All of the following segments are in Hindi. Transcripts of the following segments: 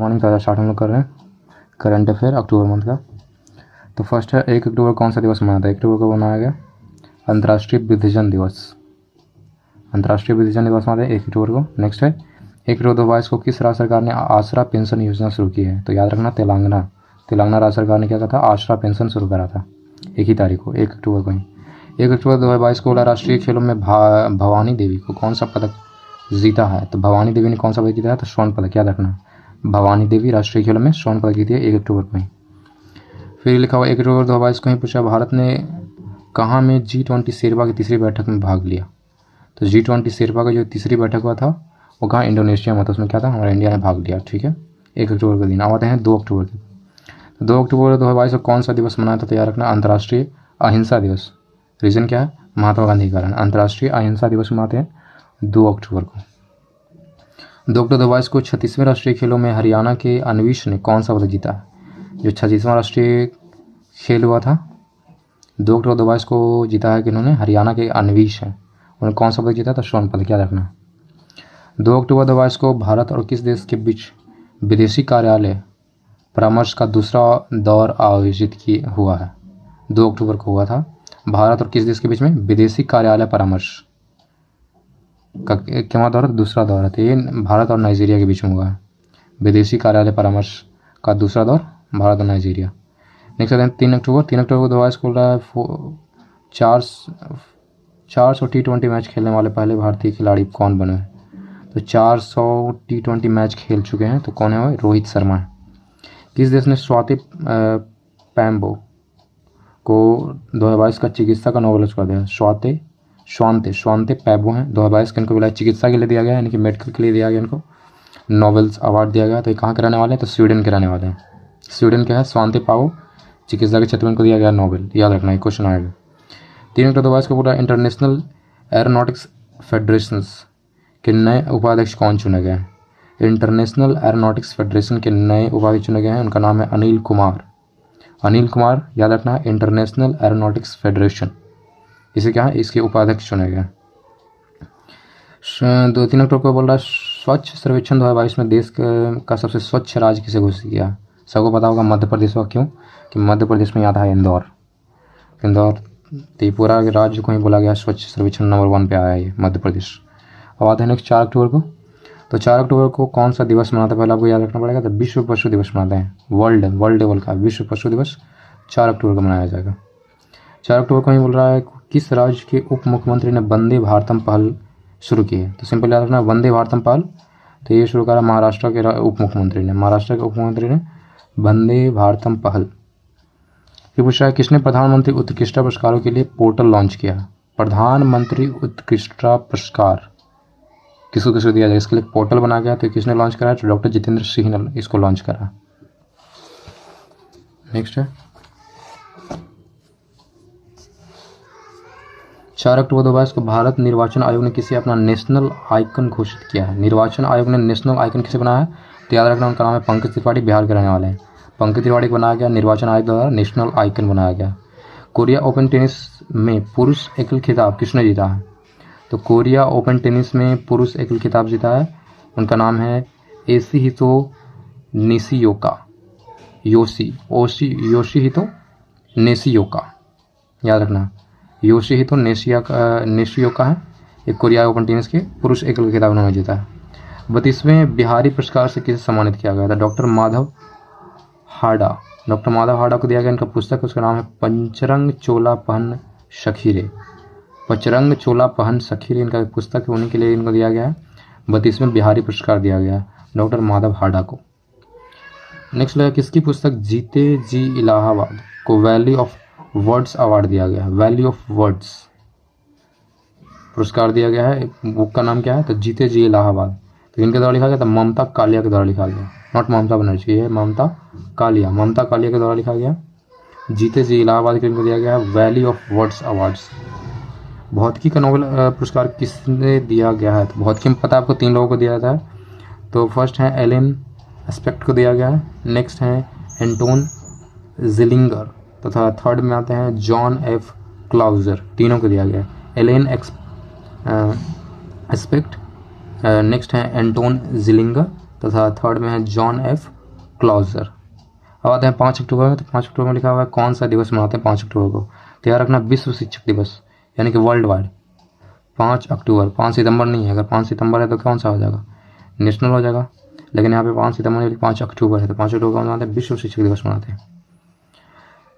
मॉर्निंग। तो स्टार्ट हम लोग कर रहे हैं करंट अफेयर अक्टूबर मंथ का। तो फर्स्ट है 1 अक्टूबर कौन सा दिवस मनाया था? 1 अक्टूबर को मनाया गया अंतर्राष्ट्रीय वृद्धजन दिवस। अंतर्राष्ट्रीय वृद्धजन दिवस मनाते हैं 1 अक्टूबर को। नेक्स्ट है 1 अक्टूबर 2022 को किस राज्य सरकार ने आसरा पेंशन योजना शुरू की है? तो याद रखना तेलंगाना राज्य सरकार ने क्या कहा था? आसरा पेंशन शुरू करा था एक ही तारीख को, 1 अक्टूबर को ही। 1 अक्टूबर 2022 को राष्ट्रीय खेलों में भवानी देवी को कौन सा पदक जीता है? तो भवानी देवी ने कौन सा पदक जीता है? तो स्वर्ण पदक। याद रखना भवानी देवी राष्ट्रीय खेलों में स्वर्ण पदक जीती है 1 अक्टूबर को ही। फिर लिखा हुआ 1 अक्टूबर 2022 को ही पूछा भारत ने कहाँ में G20 शेरपा की तीसरी बैठक में भाग लिया? तो G20 शेरपा का जो तीसरी बैठक हुआ था वो कहाँ? इंडोनेशिया में था। उसमें क्या था? हमारा इंडिया ने भाग लिया। ठीक है, 1 अक्टूबर के दिन। अब आते हैं 2 अक्टूबर के। 2 अक्टूबर 2022 को कौन सा दिवस मनाया था? तैयार रखना अंतर्राष्ट्रीय अहिंसा दिवस। रीजन क्या है? महात्मा गांधी का कारण। अंतर्राष्ट्रीय अहिंसा दिवस मनाते हैं 2 अक्टूबर को। 2 अक्टूबर 2022 को 36वें राष्ट्रीय खेलों में हरियाणा के अन्वीश ने कौन सा पदक जीता है? जो 36वां राष्ट्रीय खेल हुआ था 2 अक्टूबर 2022 को जीता है कि इन्होंने हरियाणा के अन्वीश हैं, उन्होंने कौन सा पदक जीता था? स्वर्ण पदक। याद रखना 2 अक्टूबर 2022 को भारत और किस देश के बीच विदेशी कार्यालय परामर्श का दूसरा दौर आयोजित हुआ है? 2 अक्टूबर को हुआ था। भारत और किस देश के बीच में विदेशी कार्यालय परामर्श का क्या दौर? दूसरा दौर है। तो ये भारत और नाइजीरिया के बीच में हुआ है विदेशी कार्यालय परामर्श का दूसरा दौर, भारत और नाइजीरिया। नेक्स्ट आते हैं 3 अक्टूबर। 3 अक्टूबर को 2022 को रहा है 400 T20 मैच खेलने वाले पहले भारतीय खिलाड़ी कौन बने? तो 400 T20 मैच खेल चुके हैं, तो कौन है वो? रोहित शर्मा है। किस देश ने स्वाति पैम्बो को 2022 का चिकित्सा का नोबेल कर दिया? स्वाति पैम्बो हैं। 2022 के इनको मिला चिकित्सा के लिए दिया गया, यानी कि मेडिकल के लिए दिया गया, इनको नोबेल्स अवार्ड दिया गया। तो ये कहाँ के रहने वाले हैं? तो स्वीडन के रहने वाले हैं। स्वीडन के हैं स्वाति पैम्बो, चिकित्सा के क्षेत्र में इनको दिया गया नोबेल। याद रखना ये क्वेश्चन आएगा। 3 अक्टूबर 2022 को पूरा इंटरनेशनल एरोनॉटिक्स फेडरेशन के नए उपाध्यक्ष कौन चुने गए हैं? इंटरनेशनल एरोनॉटिक्स फेडरेशन के नए उपाध्यक्ष चुने गए हैं, उनका नाम है अनिल कुमार। याद रखना इंटरनेशनल एरोनॉटिक्स फेडरेशन, इसे क्या है? इसके उपाध्यक्ष चुने गए। 3 अक्टूबर को बोल रहा है स्वच्छ सर्वेक्षण 2022 में देश का सबसे स्वच्छ राज्य किसे घोषित किया? सबको पता होगा मध्य प्रदेश का। क्यों? कि मध्य प्रदेश में आता है इंदौर। त्रिपुरा के राज्य को ही बोला गया स्वच्छ सर्वेक्षण नंबर 1 पे आया है ये मध्य प्रदेश। अब आते हैं नेक्स्ट 4 अक्टूबर को। तो 4 अक्टूबर को कौन सा दिवस मनाते हैं? पहले आपको याद रखना पड़ेगा। तो विश्व पशु दिवस मनाते हैं। वर्ल्ड लेवल का विश्व पशु दिवस 4 अक्टूबर को मनाया जाएगा। 4 अक्टूबर को ही बोल रहा है किस राज्य के उप मुख्यमंत्री ने वंदे भारतम पहल शुरू की है? तो सिंपल याद रखना वंदे भारतम पहल, तो ये शुरू करा महाराष्ट्र के उप मुख्यमंत्री ने वंदे भारतम पहल। फिर पूछ रहा है किसने प्रधानमंत्री उत्कृष्टता पुरस्कारों के लिए पोर्टल लॉन्च किया? प्रधानमंत्री उत्कृष्टता पुरस्कार किसको दिया जाए, इसके लिए पोर्टल बना गया। तो किसने लॉन्च करा? तो डॉक्टर जितेंद्र सिंह ने इसको लॉन्च करा। नेक्स्ट है 4 अक्टूबर 2022 को भारत निर्वाचन आयोग ने किसे अपना नेशनल आइकन घोषित किया है? निर्वाचन आयोग ने नेशनल आइकन किसे बनाया है? तो याद रखना उनका नाम है पंकज त्रिपाठी, बिहार के रहने वाले हैं। पंकज त्रिपाठी को बनाया गया निर्वाचन आयोग द्वारा नेशनल आइकन बनाया गया। कोरिया ओपन टेनिस में पुरुष एकल खिताब किसने जीता है? तो कोरिया ओपन टेनिस में पुरुष एकल खिताब जीता है, उनका नाम है योशिहितो निशियोका। Yoshihito Nishioka. याद रखना योशिहितो निशियोका है, एक कोरिया ओपन टेनिस के पुरुष एकल खिताब उन्होंने जीता है। 32वें बिहारी पुरस्कार से किसे सम्मानित किया गया था? डॉक्टर माधव हाडा को दिया गया। इनका पुस्तक उसका नाम है पंचरंग चोला पहन सखीरे इनका पुस्तक है, उन्हीं के लिए इनको दिया गया है 32वें बिहारी पुरस्कार दिया गया डॉक्टर माधव हाडा को। नेक्स्ट लगा किसकी पुस्तक जीते जी इलाहाबाद को वैली ऑफ वर्ड्स अवार्ड दिया गया है? वैली ऑफ वर्ड्स पुरस्कार दिया गया है। बुक का नाम क्या है? तो जीते जी इलाहाबाद। तो इनके द्वारा लिखा गया था ममता कालिया के द्वारा लिखा गया, नॉट ममता बनर्जी, है ममता कालिया के द्वारा लिखा गया। जीते जी इलाहाबाद के इनको दिया गया है वैली ऑफ वर्ड्स अवार्ड्स। भौतिकी का नोबेल पुरस्कार किसने दिया गया है? तो भौतिकी में पता है आपको 3 लोगों को दिया था। तो फर्स्ट है एलेन एस्पेक्ट को दिया गया है, नेक्स्ट है एंटोन जिलिंगर, तथा थर्ड में आते हैं जॉन एफ क्लाउजर। तीनों को दिया गया है। एलेन एस्पेक्ट, नेक्स्ट है एंटोन जिलिंगर तथा थर्ड में है जॉन एफ क्लोजर। अब आते हैं 5 अक्टूबर में। तो 5 अक्टूबर में लिखा हुआ है कौन सा दिवस मनाते हैं 5 अक्टूबर को। तो याद रखना विश्व शिक्षक दिवस, यानी कि वर्ल्ड वाइड 5 अक्टूबर। 5 सितंबर नहीं है, अगर 5 सितंबर है तो कौन सा हो जाएगा, नेशनल हो जाएगा। लेकिन यहाँ पे 5 सितंबर नहीं, 5 अक्टूबर है। तो 5 अक्टूबर को मनाते हैं विश्व शिक्षक दिवस मनाते हैं।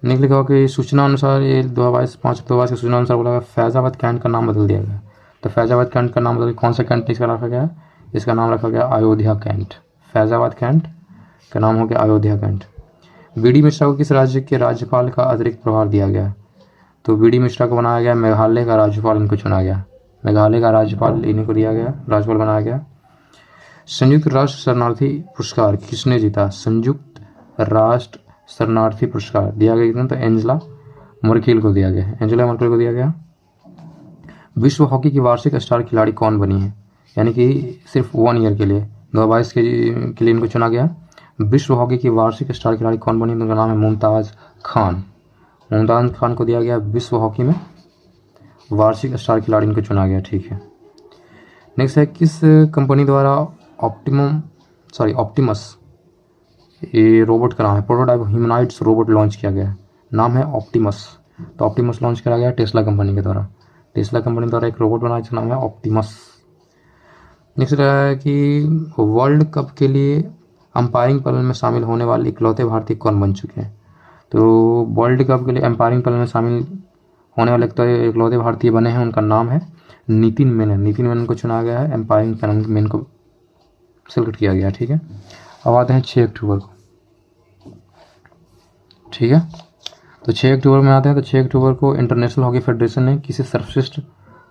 निकल लिखा कि सूचना अनुसार ये 2022 5 अक्टूबर की सूचना अनुसार बोला फैजाबाद कैंट का नाम बदल दिया गया। तो फैजाबाद कैंट का नाम बदल, कौन सा कैंट इसका रखा गया है, इसका नाम रखा गया अयोध्या कैंट। फैजाबाद कैंट का नाम हो गया अयोध्या कैंट। बी.डी. मिश्रा को किस राज्य के राज्यपाल का अतिरिक्त प्रभार दिया गया। तो बी.डी. मिश्रा को बनाया गया मेघालय का राज्यपाल, इनको चुना गया। मेघालय का राज्यपाल इन्हीं को दिया गया, राज्यपाल बनाया गया। संयुक्त राष्ट्र शरणार्थी पुरस्कार किसने जीता। संयुक्त राष्ट्र शरणार्थी पुरस्कार दिया गया कितना, तो एंजेला मर्केल को दिया गया। एंजेला मर्केल को दिया गया। विश्व हॉकी की वार्षिक स्टार खिलाड़ी कौन बनी है, यानी कि सिर्फ 1 ईयर के लिए 2022 के लिए इनको चुना गया। विश्व हॉकी की वार्षिक स्टार खिलाड़ी कौन बनी, उनका नाम है मुमताज़ खान। मुमताज़ खान को दिया गया विश्व हॉकी में वार्षिक स्टार खिलाड़ी इनको चुना गया। ठीक है, नेक्स्ट है किस कंपनी द्वारा ऑप्टिमस ये रोबोट का नाम है, प्रोटोटाइप ह्यूमनॉइड्स रोबोट लॉन्च किया गया है, नाम है ऑप्टिमस। तो ऑप्टिमस लॉन्च करा गया टेस्ला कंपनी के द्वारा। टेस्ला कंपनी द्वारा एक रोबोट बनाया जिसका नाम है ऑप्टिमस। नेक्स्ट है कि वर्ल्ड कप के लिए अंपायरिंग पैनल में शामिल होने वाले इकलौते भारतीय कौन बन चुके हैं। तो वर्ल्ड कप के लिए अंपायरिंग पैनल में शामिल होने वाले तो इकलौते भारतीय बने हैं, उनका नाम है नितिन मेनन। नितिन मेनन को चुना गया है, अंपायरिंग पैनल में इनको सेलेक्ट किया गया। ठीक है, अब आते हैं 6 अक्टूबर को। ठीक है, तो 6 अक्टूबर में आते हैं। तो 6 अक्टूबर को इंटरनेशनल हॉकी फेडरेशन ने किसी सर्वश्रेष्ठ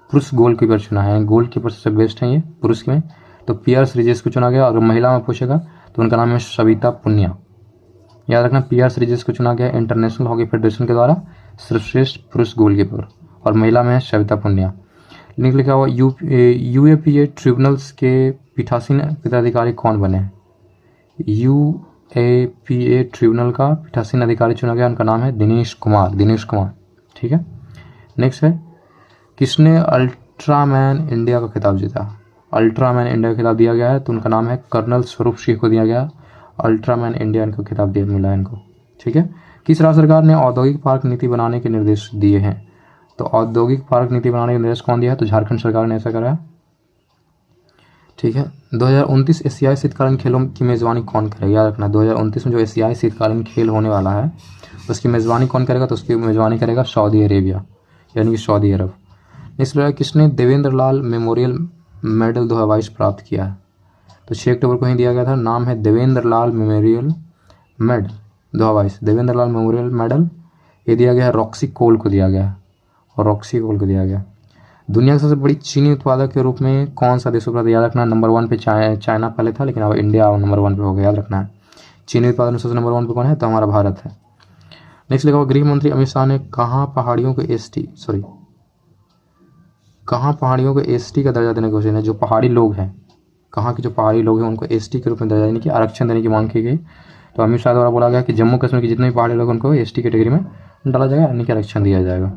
पुरुष गोलकीपर चुना है, गोलकीपर सबसे बेस्ट है ये पुरुष में। तो पीआर श्रीजेश को चुना गया। अगर महिला में पूछेगा तो उनका नाम है सविता पुनिया। याद रखना पीआर श्रीजेश को चुना गया इंटरनेशनल हॉकी फेडरेशन के द्वारा सर्वश्रेष्ठ पुरुष गोलकीपर, और महिला में है सविता पुनिया। लिंक लिखा हुआ यूएपीए ट्रिब्यूनल्स के पीठासीन पदाधिकारी कौन बने हैं। यूएपीए ट्रिब्यूनल का पीठासीन अधिकारी चुना गया, उनका नाम है दिनेश कुमार। ठीक है, नेक्स्ट है किसने अल्ट्रामैन इंडिया का खिताब जीता। अल्ट्रामैन इंडिया का खिताब दिया गया है, तो उनका नाम है कर्नल स्वरूप सिंह को दिया गया। अल्ट्रामैन इंडिया इनको खिताब दिया मिला है इनको। ठीक है, किस राज्य सरकार ने औद्योगिक पार्क नीति बनाने के निर्देश दिए हैं। तो औद्योगिक पार्क नीति बनाने के निर्देश कौन दिया है, तो झारखंड सरकार ने ऐसा करा है। ठीक है, 2029 एशियाई शीतकालीन खेलों की मेज़बानी कौन करेगा। याद रखना 2029 में जो एशियाई शीतकालीन खेल होने वाला है उसकी मेज़बानी कौन करेगा, तो उसकी मेज़बानी करेगा सऊदी अरेबिया, यानी कि सऊदी अरब। नेक्स्ट है किसने देवेंद्र लाल मेमोरियल मेडल 2022 प्राप्त किया है। तो 6 अक्टूबर को ही दिया गया था, नाम है देवेंद्र लाल मेमोरियल मेडल 2022। देवेंद्र लाल मेमोरियल मेडल ये दिया गया है रॉक्सी कोल को दिया गया है, और रॉक्सी कोल को दिया गया। दुनिया की सबसे बड़ी चीनी उत्पादक के रूप में कौन सा देश उपलब्ध, याद रखना नंबर 1 पे चाइना पहले था, लेकिन अब इंडिया नंबर 1 पे हो गया। याद रखना है चीनी उत्पादन में सबसे नंबर 1 पे कौन है, तो हमारा भारत है। नेक्स्ट लिखा हुआ गृह मंत्री अमित शाह ने कहाँ पहाड़ियों को एसटी का दर्जा देने की कोशिश है। जो पहाड़ी लोग हैं, कहाँ के जो पहाड़ी लोग हैं उनको एसटी के रूप में दर्जा देने की, आरक्षण देने की मांग की गई। तो अमित शाह द्वारा बोला गया कि जम्मू कश्मीर के जितने भी पहाड़ी लोग उनको एसटी कैटेगरी में डाला जाएगा, यानी कि आरक्षण दिया जाएगा।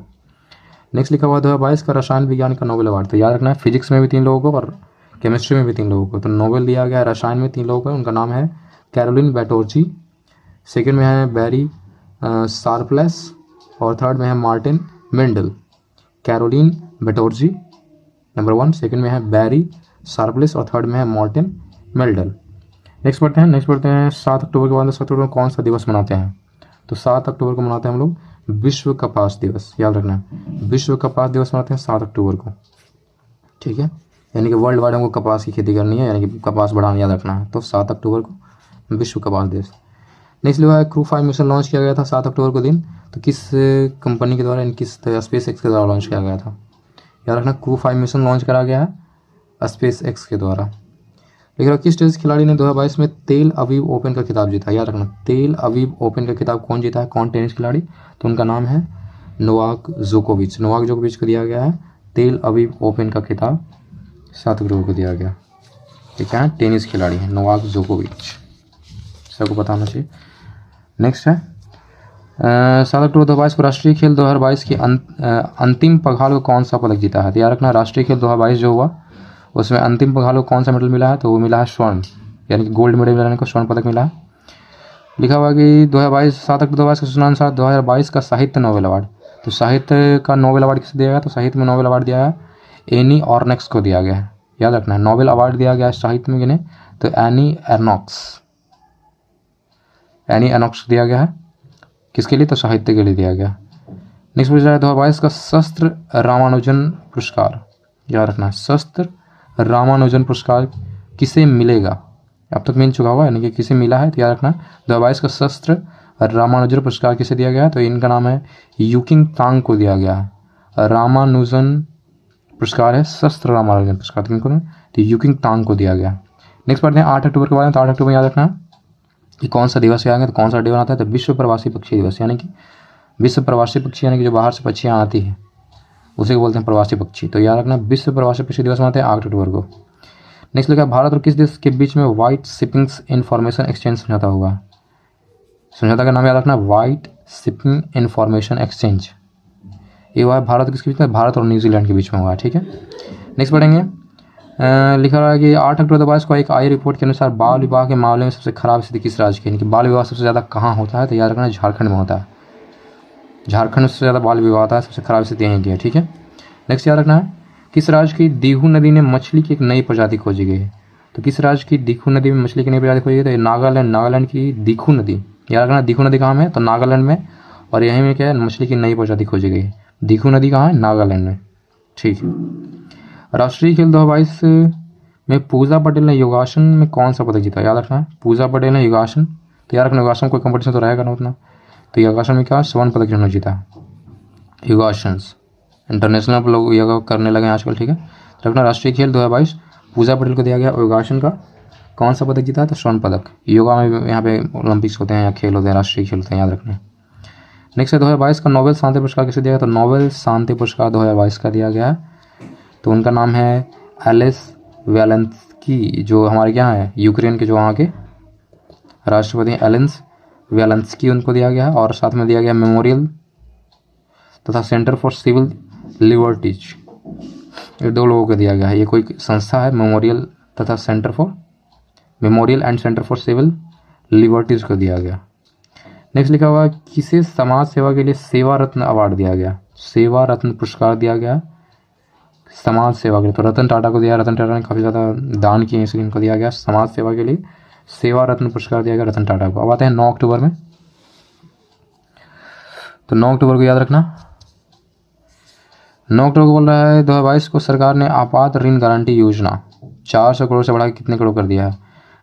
नेक्स्ट लिखा हुआ 2022 का रसायन विज्ञान का नोबेल अवार्ड। तो याद रखना है फिजिक्स में भी 3 लोगों को और केमिस्ट्री में भी 3 लोगों को। तो नोबेल दिया गया है रसायन में 3 लोगों को, उनका नाम है कैरोलिन बैटोर्जी, सेकेंड में है बैरी शार्पलेस, और थर्ड में है Martin Mendel. Caroline Batorji number 1, second में है बैरी शार्पलेस, और थर्ड में है मार्टिन मेंडल। नेक्स्ट पढ़ते हैं 7 अक्टूबर के बाद 7 अक्टूबर को कौन सा दिवस मनाते हैं। तो 7 अक्टूबर को मनाते हैं हम लोग विश्व कपास दिवस। याद रखना है विश्व कपास दिवस मनाते हैं 7 अक्टूबर को। ठीक है, यानी कि वर्ल्ड वाइड हमको कपास की खेती करनी है, यानी कि कपास बढ़ाना, याद रखना है। तो 7 अक्टूबर को विश्व कपास दिवस। नेक्स्ट लिखा है क्रू 5 मिशन लॉन्च किया गया था 7 अक्टूबर को दिन। तो किस कंपनी के द्वारा, किस स्पेस एक्स के द्वारा लॉन्च किया गया था। याद रखना क्रू 5 मिशन लॉन्च करा गया है स्पेस एक्स के द्वारा। लेकिन किस टेनिस खिलाड़ी ने 2022 में तेल अवीव ओपन का खिताब जीता। याद रखना तेल अवीव ओपन का खिताब कौन जीता है, कौन टेनिस खिलाड़ी, तो उनका नाम है नोवाक जोकोविच को दिया गया है तेल अवीव ओपन का खिताब 7 अक्टूबर को दिया गया। ठीक है, टेनिस खिलाड़ी है नोवाक जोकोविच, सबको पता होना चाहिए। नेक्स्ट है 7 अक्टूबर 2022 को राष्ट्रीय खेल 2022 की अंतिम पखाल को कौन सा पदक जीता है। तो याद रखना राष्ट्रीय खेल 2022 जो हुआ उसमें अंतिम पखाल को कौन सा मेडल मिला है, तो वो मिला है स्वर्ण, यानी कि गोल्ड मेडल मिला है, स्वर्ण पदक मिला है। लिखा हुआ है कि 2022 7 अक्टूबर 2022 के सूचनानुसार 2022 का साहित्य नोबेल अवार्ड, तो साहित्य का नोबेल अवार्ड किसे दिया गया, तो साहित्य में नोबेल अवार्ड दिया है एनी ऑर्नेक्स को दिया गया है। याद रखना है, नोबेल अवार्ड दिया गया है साहित्य में किन्हें, तो एनी एनॉक्स दिया गया है। किसके लिए, तो साहित्य के लिए दिया गया। नेक्स्ट पूछा है 2022 का शस्त्र रामानुजन पुरस्कार, याद रखना है, शस्त्र रामानुजन पुरस्कार किसे मिलेगा, अब तक मिल चुका हुआ है यानी कि किसे मिला है, तो याद रखना 2022 का शस्त्र रामानुजन पुरस्कार किसे दिया गया है, तो इनका नाम है यूकिंग तांग को दिया गया है। रामानुजन पुरस्कार है शस्त्र रामानुजन पुरस्कार, तो यूकिंग तांग को दिया गया। नेक्स्ट पढ़ते हैं 8 अक्टूबर के बारे में, तो 8 अक्टूबर याद रखना कि कौन सा दिवस आएगा, तो कौन सा डे बनाता है, तो विश्व प्रवासी पक्षी दिवस, यानी कि विश्व प्रवासी पक्षी यानी कि जो बाहर से पक्षियाँ आती हैं उसे बोलते हैं प्रवासी पक्षी, तो याद रखना विश्व प्रवासी पक्षी दिवस मनाते हैं 8 अक्टूबर को। नेक्स्ट लिखा भारत और किस देश के बीच में व्हाइट शिपिंग्स इंफॉर्मेशन एक्सचेंज समझौता हुआ, समझौता का नाम याद रखना व्हाइट शिपिंग इंफॉर्मेशन एक्सचेंज, ये हुआ है भारत किसके बीच में, भारत और न्यूजीलैंड के बीच में हुआ है। ठीक है, नेक्स्ट पढ़ेंगे। लिखा रहा है कि 8 अक्टूबर 2022 को एक आई रिपोर्ट के अनुसार बाल विवाह के मामले में सबसे खराब स्थिति किस राज्य की, यानी कि बाल विवाह सबसे ज़्यादा कहाँ होता है, तो याद रखना झारखंड में होता है, झारखंड में सबसे ज़्यादा बाल विवाह होता है, सबसे खराब स्थिति यहीं की है। ठीक है, नेक्स्ट याद रखना है किस राज्य की दीहू नदी में मछली की एक नई प्रजाति खोजी गई है, तो किस राज्य की दीहू नदी में मछली की नई प्रजाति खोजी गई, तो ये नागालैंड की दीखू नदी, याद रखना दीखू नदी कहाँ में, तो नागालैंड में, और यहीं में क्या है मछली की नई प्रजाति खोजी गई है। दीखू नदी कहाँ है, नागालैंड में। ठीक है, राष्ट्रीय खेल 2022 में पूजा पटेल ने योगासन में कौन सा पदक जीता, याद रखना पूजा पटेल ने योगासन, तो याद रखना योगासन कोई कंपटीशन तो रहेगा ना उतना, तो योगासन में क्या स्वर्ण पदक जिन्होंने जीता, योगासन इंटरनेशनल लोग योगा करने लगे आजकल। ठीक है, रखना राष्ट्रीय खेल 2022 पूजा पटेल को दिया गया, योगासन का कौन सा पदक जीता है, तो स्वर्ण पदक। योगा में यहाँ पे ओलंपिक्स होते हैं या खेल होते हैं, राष्ट्रीय खेल होते हैं, याद रखना। नेक्स्ट है 2022 का नोबेल शांति पुरस्कार किसे दिया गया, तो नोबेल शांति पुरस्कार 2022 का दिया गया है, तो उनका नाम है एलिस वेलेंस्की, जो हमारे क्या है यूक्रेन के जो वहाँ के राष्ट्रपति हैं एलिस वेलेंस्की, उनको दिया गया है। और साथ में दिया गया मेमोरियल तथा सेंटर फॉर सिविल लिबर्टीज, ये 2 लोगों को दिया गया है, ये कोई संस्था है memorial and centre for civil liberties को दिया गया। नेक्स्ट लिखा हुआ किसे समाज सेवा के लिए सेवा रत्न अवार्ड दिया गया, सेवा रत्न पुरस्कार दिया गया समाज सेवा के लिए, तो रतन टाटा को दिया, रतन टाटा ने काफ़ी ज़्यादा दान किए इसलिए इनको दिया गया समाज सेवा के लिए सेवा रत्न पुरस्कार दिया गया रतन टाटा को। अब आते हैं 9 अक्टूबर में, तो 9 अक्टूबर को याद रखना 9 अक्टूबर को बोल रहा है 2022 को सरकार ने आपात ऋण गारंटी योजना 400 करोड़ से बढ़ा के कितने करोड़ कर दिया है,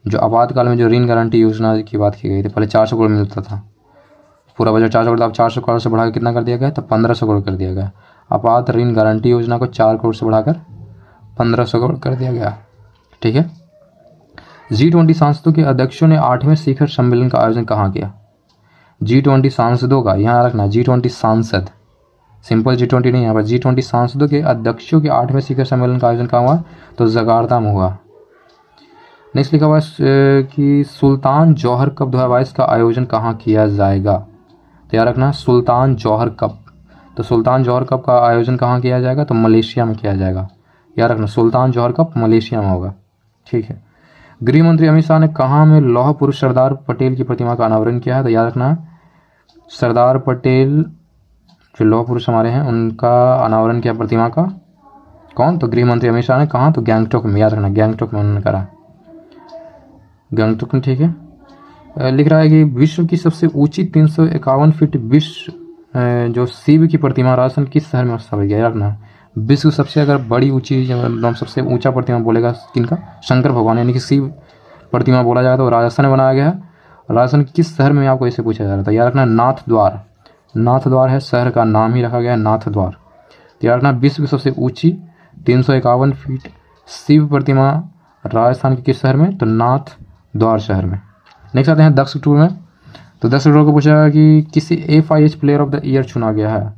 जो आपातकाल में जो ऋण गारंटी योजना की बात की गई थी, पहले 400 करोड़ मिलता था, पूरा बजट 400 करोड़ था, अब 400 करोड़ से बढ़ा के कितना कर दिया गया, तो 1500 करोड़ कर दिया गया। आपात ऋण गारंटी योजना को 4 करोड़ से बढ़ाकर 1500 करोड़ कर दिया गया। ठीक है, G20 सांसदों के अध्यक्षों ने 8वें शिखर सम्मेलन का आयोजन कहाँ किया, G20 सांसदों का, यहाँ रखना G20 सांसद, सिंपल G20 नहीं, यहाँ पर G20 सांसदों के अध्यक्षों के 8वें शिखर सम्मेलन का आयोजन कहाँ हुआ, तो जकार्ता में हुआ। नेक्स्ट लिखा हुआ कि सुल्तान जौहर कप 2022 का आयोजन कहाँ किया जाएगा, तो याद रखना सुल्तान जौहर कप, तो सुल्तान जौहर कप का आयोजन कहाँ किया जाएगा, तो मलेशिया में किया जाएगा, याद रखना सुल्तान जौहर कप मलेशिया में होगा। ठीक है, गृह मंत्री अमित शाह ने कहाँ में लौह पुरुष सरदार पटेल की प्रतिमा का अनावरण किया है, तो याद रखना सरदार पटेल जो लौह पुरुष हमारे हैं उनका अनावरण किया प्रतिमा का, कौन, तो गृह मंत्री अमित शाह ने, कहाँ, तो गैंगटॉक में, याद रखना गैंगटॉक में उन्होंने करा, गैंगटॉक में। ठीक है, लिख रहा है कि विश्व की सबसे ऊंची 351 फीट विश्व जो शिव की प्रतिमा राजस्थान किस शहर में स्थापित किया, रखना विश्व सबसे अगर बड़ी ऊंची सबसे ऊंचा प्रतिमा बोलेगा किनका, शंकर भगवान यानी कि शिव प्रतिमा बोला जाएगा तो राजस्थान में बनाया गया है। राजस्थान किस शहर में आपको ऐसे पूछा जा रहा था, याद रखना नाथ द्वार है, शहर का नाम ही रखा गया है नाथ द्वार। याद रखना विश्व की सबसे ऊंची 351 फीट शिव प्रतिमा राजस्थान के किस शहर में, तो नाथ द्वार शहर में। नेक्स्ट आते हैं 10 अक्टूबर में, तो 10 अक्टूबर को पूछा कि किसी FIH player of the year चुना गया है,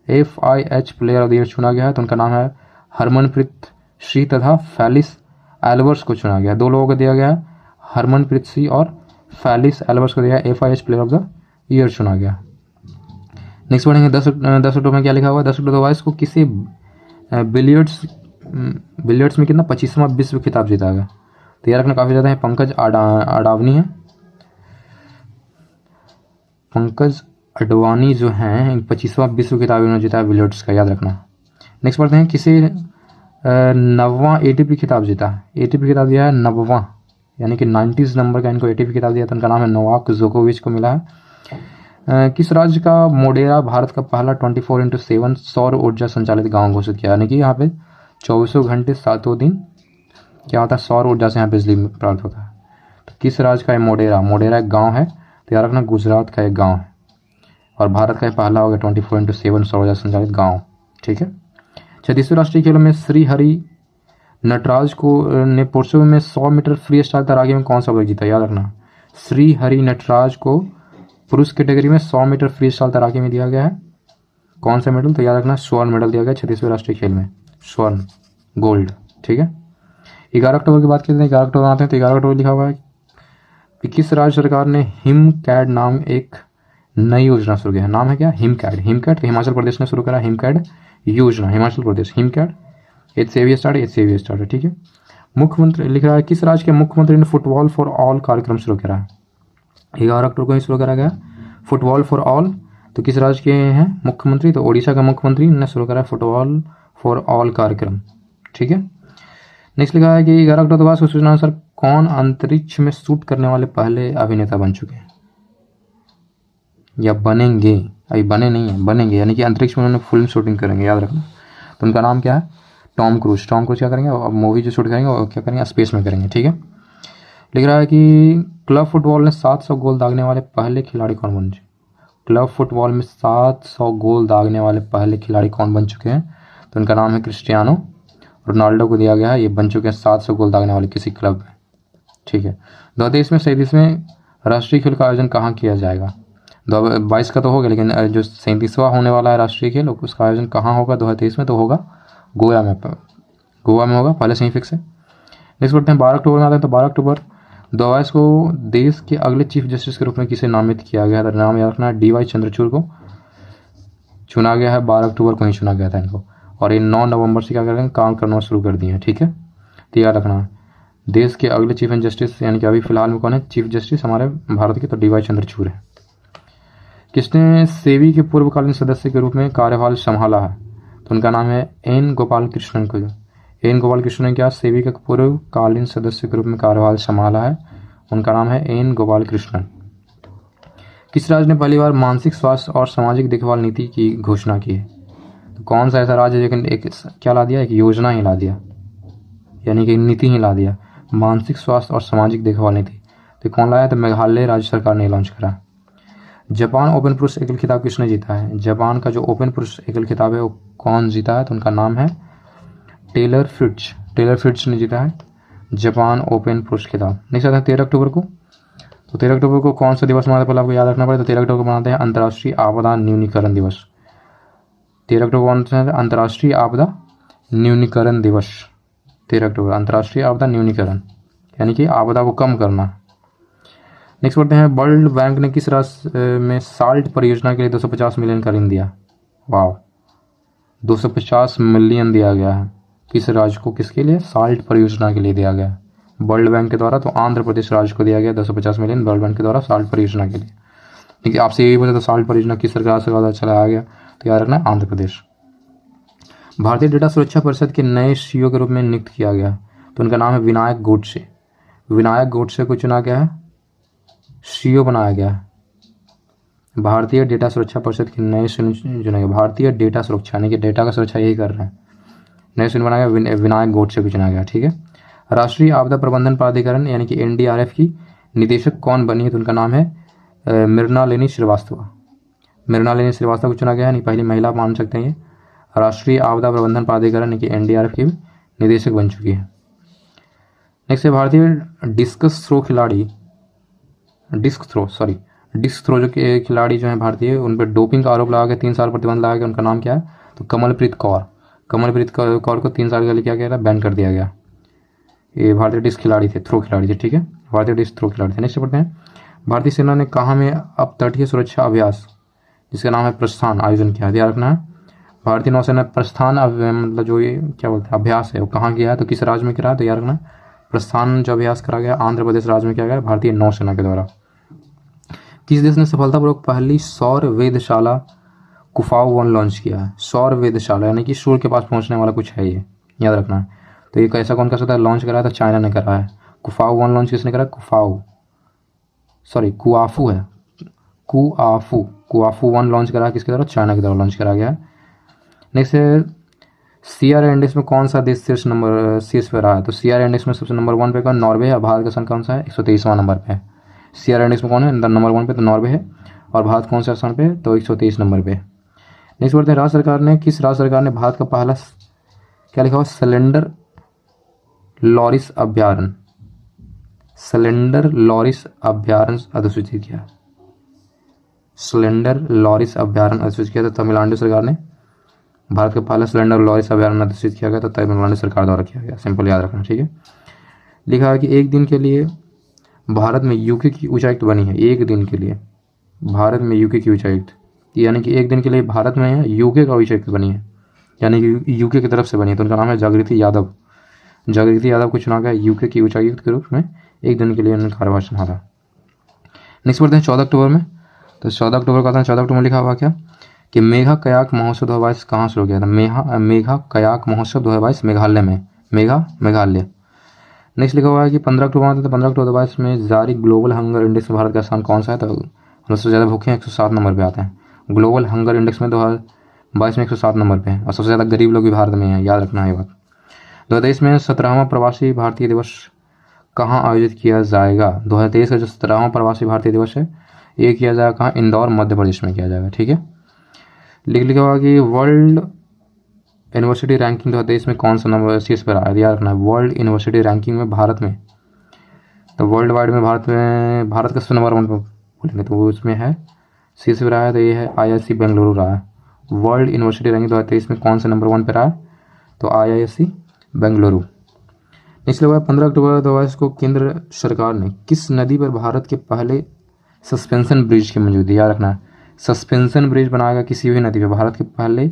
FIH player of the year चुना गया है, तो उनका नाम है हरमनप्रीत सिंह तथा फेलिस एल्बर्ट्स को चुना गया, 2 लोगों को दिया गया है, हरमनप्रीत सिंह और फेलिस एल्बर्ट्स को दिया, FIH player of the year चुना गया। नेक्स्ट पढ़ेंगे 10 अक्टूबर में क्या लिखा हुआ है, 10 अक्टूबर 2022 को किसी बिलियर्ड्स में कितना 25वां विश्व खिताब जीता गया, तो याद रखना काफ़ी ज़्यादा है पंकज अडावनी है, पंकज अडवाणी जो हैं 25वां विश्व खिताब इन्होंने जीता है बिलियर्ड्स का, याद रखना। नेक्स्ट पढ़ते हैं, किसे 9वां ATP खिताब जीता है। ATP खिताब दिया है 9वां, यानी कि 90 नंबर का इनको ATP खिताब दिया था। उनका नाम है नोवाक जोकोविच को मिला है। किस राज्य का मोडेरा भारत का पहला 24x7 सौर ऊर्जा संचालित गांव घोषित किया, यानी कि यहाँ पे 24 घंटे 7 दिन क्या होता है, सौर ऊर्जा से यहाँ बिजली प्राप्त होता है। तो किस राज्य का है मोडेरा? मोडेरा एक गाँव है, तो याद रखना गुजरात का एक गाँव है, और भारत का पहला हो गया 24x7 सौर ऊर्जा संचालित गाँव। ठीक है। 36वें राष्ट्रीय खेलों में श्री हरि नटराज को ने पुरुषों में 100 मीटर फ्री स्टाइल तैराकी में कौन सा पदक जीता, याद रखना। श्री हरि नटराज को पुरुष कैटेगरी में 100 मीटर फ्री स्टाइल तैराकी में दिया गया है कौन सा मेडल, तो याद रखना स्वर्ण मेडल दिया गया 36वें राष्ट्रीय खेल में, स्वर्ण, गोल्ड। ठीक है। 11 अक्टूबर की बात करते हैं। 11 अक्टूबर आते हैं तो 11 अक्टूबर लिखा हुआ है कि किस राज्य सरकार ने हिम कैड नाम एक नई योजना शुरू किया है। नाम है क्या? Him CAD. हिम कैड तो हिमाचल प्रदेश ने शुरू करा, हिम कैड योजना, Himachal Pradesh, him CAD. H से भी स्टार्ट है। ठीक है। मुख्यमंत्री लिख रहा है, किस राज्य के मुख्यमंत्री ने फुटबॉल फॉर ऑल कार्यक्रम शुरू करा है। 11 अक्टूबर को ही शुरू करा गया फुटबॉल फॉर ऑल। तो किस राज्य के हैं मुख्यमंत्री? तो ओडिशा का मुख्यमंत्री ने शुरू करा फुटबॉल फॉर ऑल कार्यक्रम। ठीक है। नेक्स्ट लिखा है कि 11 अक्टूबर के बाद सूचना अनुसार कौन अंतरिक्ष में शूट करने वाले पहले अभिनेता बन चुके हैं या बनेंगे, अभी बने नहीं है, बनेंगे, यानी कि अंतरिक्ष में उन्होंने फिल्म शूटिंग करेंगे, याद रखना। तो उनका नाम क्या है? Tom cruise. टॉम क्रूज क्या करेंगे? और मूवी जो शूट करेंगे वो क्या करेंगे? स्पेस में करेंगे। ठीक है। लिख रहा है कि क्लब फुटबॉल में 700 गोल दागने वाले पहले खिलाड़ी कौन बन चुके? क्लब फुटबॉल में 700 गोल दागने वाले पहले खिलाड़ी कौन बन चुके हैं? तो उनका नाम है क्रिस्टियानो रोनाल्डो को दिया गया है। ये बन चुके हैं 700 गोल दागने वाले किसी क्लब में। ठीक है। 2023 37वें राष्ट्रीय खेल का आयोजन कहाँ किया जाएगा? 2022 का तो हो गया, लेकिन जो 37वां होने वाला है राष्ट्रीय खेल उसका आयोजन कहाँ होगा 2023 में? तो होगा गोवा में, गोवा में होगा, पहले से ही फिक्स है। नेक्स्ट बढ़ते हैं 12 अक्टूबर में आते हैं। तो 12 अक्टूबर 2022 को देश के अगले चीफ जस्टिस के रूप में किसे नामित किया गया था? नाम याद रखना है DY चंद्रचूड़ को चुना गया है। 12 अक्टूबर को ही चुना गया था इनको, और ये 9 नवंबर से क्या कर रहे हैं? काम करना शुरू कर दिए हैं। ठीक है। तो याद रखना देश के अगले चीफ जस्टिस, यानी कि अभी फिलहाल में कौन है चीफ जस्टिस हमारे भारत के? तो DY चंद्रचूड़ है। किसने सेबी के पूर्वकालीन सदस्य के रूप में कार्यभार संभाला है? तो उनका नाम है N गोपाल कृष्णन को। N गोपाल कृष्णन ने क्या सेबी के पूर्वकालीन सदस्य के रूप में कार्यभार संभाला है? उनका नाम है N गोपाल कृष्णन। किस राज्य ने पहली बार मानसिक स्वास्थ्य और सामाजिक देखभाल नीति की घोषणा की है? तो कौन सा ऐसा राज्य लेकिन एक क्या ला दिया? एक योजना ही ला दिया, यानी कि नीति ही ला दिया, मानसिक स्वास्थ्य और सामाजिक देखभाल नीति। तो कौन लाया? तो मेघालय राज्य सरकार ने लॉन्च करा। जापान ओपन पुरुष एकल खिताब किसने जीता है? जापान का जो ओपन पुरुष एकल खिताब है वो कौन जीता है? तो उनका नाम है टेलर फ्रिट्ज। टेलर फ्रिट्ज ने जीता है जापान ओपन पुरुष खिताब। नेक्स्ट आता है 13 अक्टूबर को। तो 13 अक्टूबर को कौन सा दिवस मनाते हैं? पहले आपको याद रखना पड़ेगा। तो 13 अक्टूबर को मनाते हैं अंतर्राष्ट्रीय आपदा न्यूनीकरण दिवस। 13 अक्टूबर को मनाते हैं अंतर्राष्ट्रीय आपदा न्यूनीकरण दिवस। 13 अक्टूबर अंतर्राष्ट्रीय आपदा न्यूनीकरण, यानी कि आपदा को कम करना। नेक्स्ट बढ़ते हैं, वर्ल्ड बैंक ने किस राष्ट्र में साल्ट परियोजना के लिए 250 मिलियन का ऋण दिया? वाह, 250 मिलियन दिया गया है किस राज्य को? किसके लिए? साल्ट परियोजना के लिए दिया गया वर्ल्ड बैंक के द्वारा। तो आंध्र प्रदेश राज्य को दिया गया 250 मिलियन वर्ल्ड बैंक के द्वारा साल्ट परियोजना के लिए। ठीक है। आपसे यही पूछा तो साल्ट परियोजना किस सरकार से ज़्यादा चलाया गया? तो याद रखना आंध्र प्रदेश। भारतीय डेटा सुरक्षा परिषद के नए CEO के रूप में नियुक्त किया गया, तो उनका नाम है विनायक गोडसे। विनायक गोडसे को चुना गया है, CEO बनाया गया है। भारतीय डेटा सुरक्षा परिषद के नए चुना गया, भारतीय डेटा सुरक्षा, यानी कि डेटा का सुरक्षा यही कर रहे हैं, नए CEO बनाया गया, विनायक गोडसे को चुना गया। ठीक है। राष्ट्रीय आपदा प्रबंधन प्राधिकरण यानी कि NDRF की निदेशक कौन बनी है? तो उनका नाम है मृणालिनी श्रीवास्तव। मृणालिनी श्रीवास्तव को चुना गया है, नहीं पहली महिला मान सकते हैं ये। राष्ट्रीय आपदा प्रबंधन प्राधिकरण यानी कि NDRF की निदेशक बन चुकी है। नेक्स्ट है भारतीय डिस्कस थ्रो खिलाड़ी, डिस्क थ्रो जो खिलाड़ी जो है भारतीय, उन पर डोपिंग का आरोप लगा के 3 साल प्रतिबंध लगा गया। उनका नाम क्या है? तो कमलप्रीत कौर। कमलप्रीत कौर को 3 साल के लिए क्या किया गया? बैन कर दिया गया। ये भारतीय डिस्क खिलाड़ी थे, थ्रो खिलाड़ी थे। ठीक है, भारतीय डिस्क थ्रो खिलाड़ी थे। नेक्स्ट पढ़ते हैं, भारतीय सेना ने कहाँ में अब तटीय सुरक्षा अभ्यास जिसका नाम है प्रस्थान आयोजन किया? ध्यान रखना है, भारतीय नौसेना प्रस्थान मतलब जो ये क्या बोलते हैं अभ्यास है वो कहाँ किया है? तो किस राज्य में करा है? तो याद रखना प्रस्थान जो अभ्यास करा गया आंध्र प्रदेश राज्य में किया गया भारतीय नौसेना के द्वारा। किस देश ने सफलतापूर्वक पहली सौर वेधशाला कुफाओ 1 लॉन्च किया है? सौर वेधशाला यानी कि सूर्य के पास पहुंचने वाला कुछ है, ये याद रखना है। तो ये कैसा कौन कर सकता है? लॉन्च करा है तो चाइना ने करा है। कुफाओ 1 लॉन्च किसने करा? कुआफू है, कुआफू 1 लॉन्च करा है किसके द्वारा? चाइना के द्वारा लॉन्च करा गया है। नेक्स्ट है CRI इंडेक्स में कौन सा देश शीर्ष पे रहा है? तो CRI इंडेक्स में सबसे नंबर 1 पे कौन? नॉर्वे है। भारत का स्थान कौन सा है? 123वां नंबर पे है। CRI इंडेक्स में कौन है नंबर 1 पे? तो नॉर्वे है। और भारत कौन से स्थान पे है? तो 123 नंबर पे। नेक्स्ट बढ़ते हैं, किस राज्य सरकार ने भारत का पहला क्या लिखा हुआ? सिलेंडर लॉरिस अभ्यारण्य अधिसूचित किया। सिलेंडर लॉरिस अभ्यारण्य अधिसूचित किया। तो तमिलनाडु सरकार ने भारत का पहला सिलेंडर लॉरिस अभ्यारण्य अधिसूचित किया गया। तो तमिलनाडु सरकार द्वारा किया गया। सिंपल याद रखना, ठीक है। लिखा है कि एक दिन के लिए भारत में यूके की उच्चायुक्त बनी है। एक दिन के लिए भारत में यूके की उच्चायुक्त, यानी कि एक दिन के लिए भारत में यूके का उच्चायुक्त बनी है, यानी कि यूके की तरफ से बनी है। तो उनका नाम है जागृति यादव। जागृति यादव को चुना गया यूके की उच्चायुक्त के रूप में। एक दिन के लिए उन्होंने कार्यभार संभाला। नेक्स्ट बढ़ते हैं 14 अक्टूबर में। तो 14 अक्टूबर का 14 अक्टूबर में लिखा हुआ क्या कि मेघा कयाक महोत्सव 2022 कहाँ शुरू किया था? मेघा कयाक महोत्सव 2022 मेघालय में। मेघालय। नेक्स्ट लिखा हुआ है कि 15 अक्टूबर में, तो 15 अक्टूबर 2022 में जारी ग्लोबल हंगर इंडेक्स में भारत का स्थान कौन सा है? तो सबसे ज़्यादा भूखे 107 नंबर पे आते हैं। ग्लोबल हंगर इंडेक्स में 2022 में 107 नंबर पे है। और सबसे ज़्यादा गरीब लोग भी भारत में हैं, याद रखना है ये बात। 2023 में 17वां प्रवासी भारतीय दिवस कहाँ आयोजित किया जाएगा? 2023 का जो 17वां प्रवासी भारतीय दिवस है ये किया जाएगा कहाँ? इंदौर मध्य प्रदेश में किया जाएगा, ठीक है। लिखा हुआ कि वर्ल्ड यूनिवर्सिटी रैंकिंग 2023 में कौन सा नंबर शीर्ष पर आया? याद रखना है, वर्ल्ड यूनिवर्सिटी रैंकिंग में भारत में, तो वर्ल्ड वाइड में भारत का नंबर 1 पर बोलेंगे तो वो उसमें है शीर्ष पर रहा है। तो ये है IISc बेंगलुरु रहा है। वर्ल्ड यूनिवर्सिटी रैंकिंग 2023 में कौन सा नंबर 1 पर रहा है? तो IISc बेंगलुरु। नेक्स्ट हुआ 15 अक्टूबर 2022 को केंद्र सरकार ने किस नदी पर भारत के पहले सस्पेंशन ब्रिज की मंजूरी? याद रखना है, सस्पेंशन ब्रिज बनाएगा किसी भी नदी पे। भारत के पहले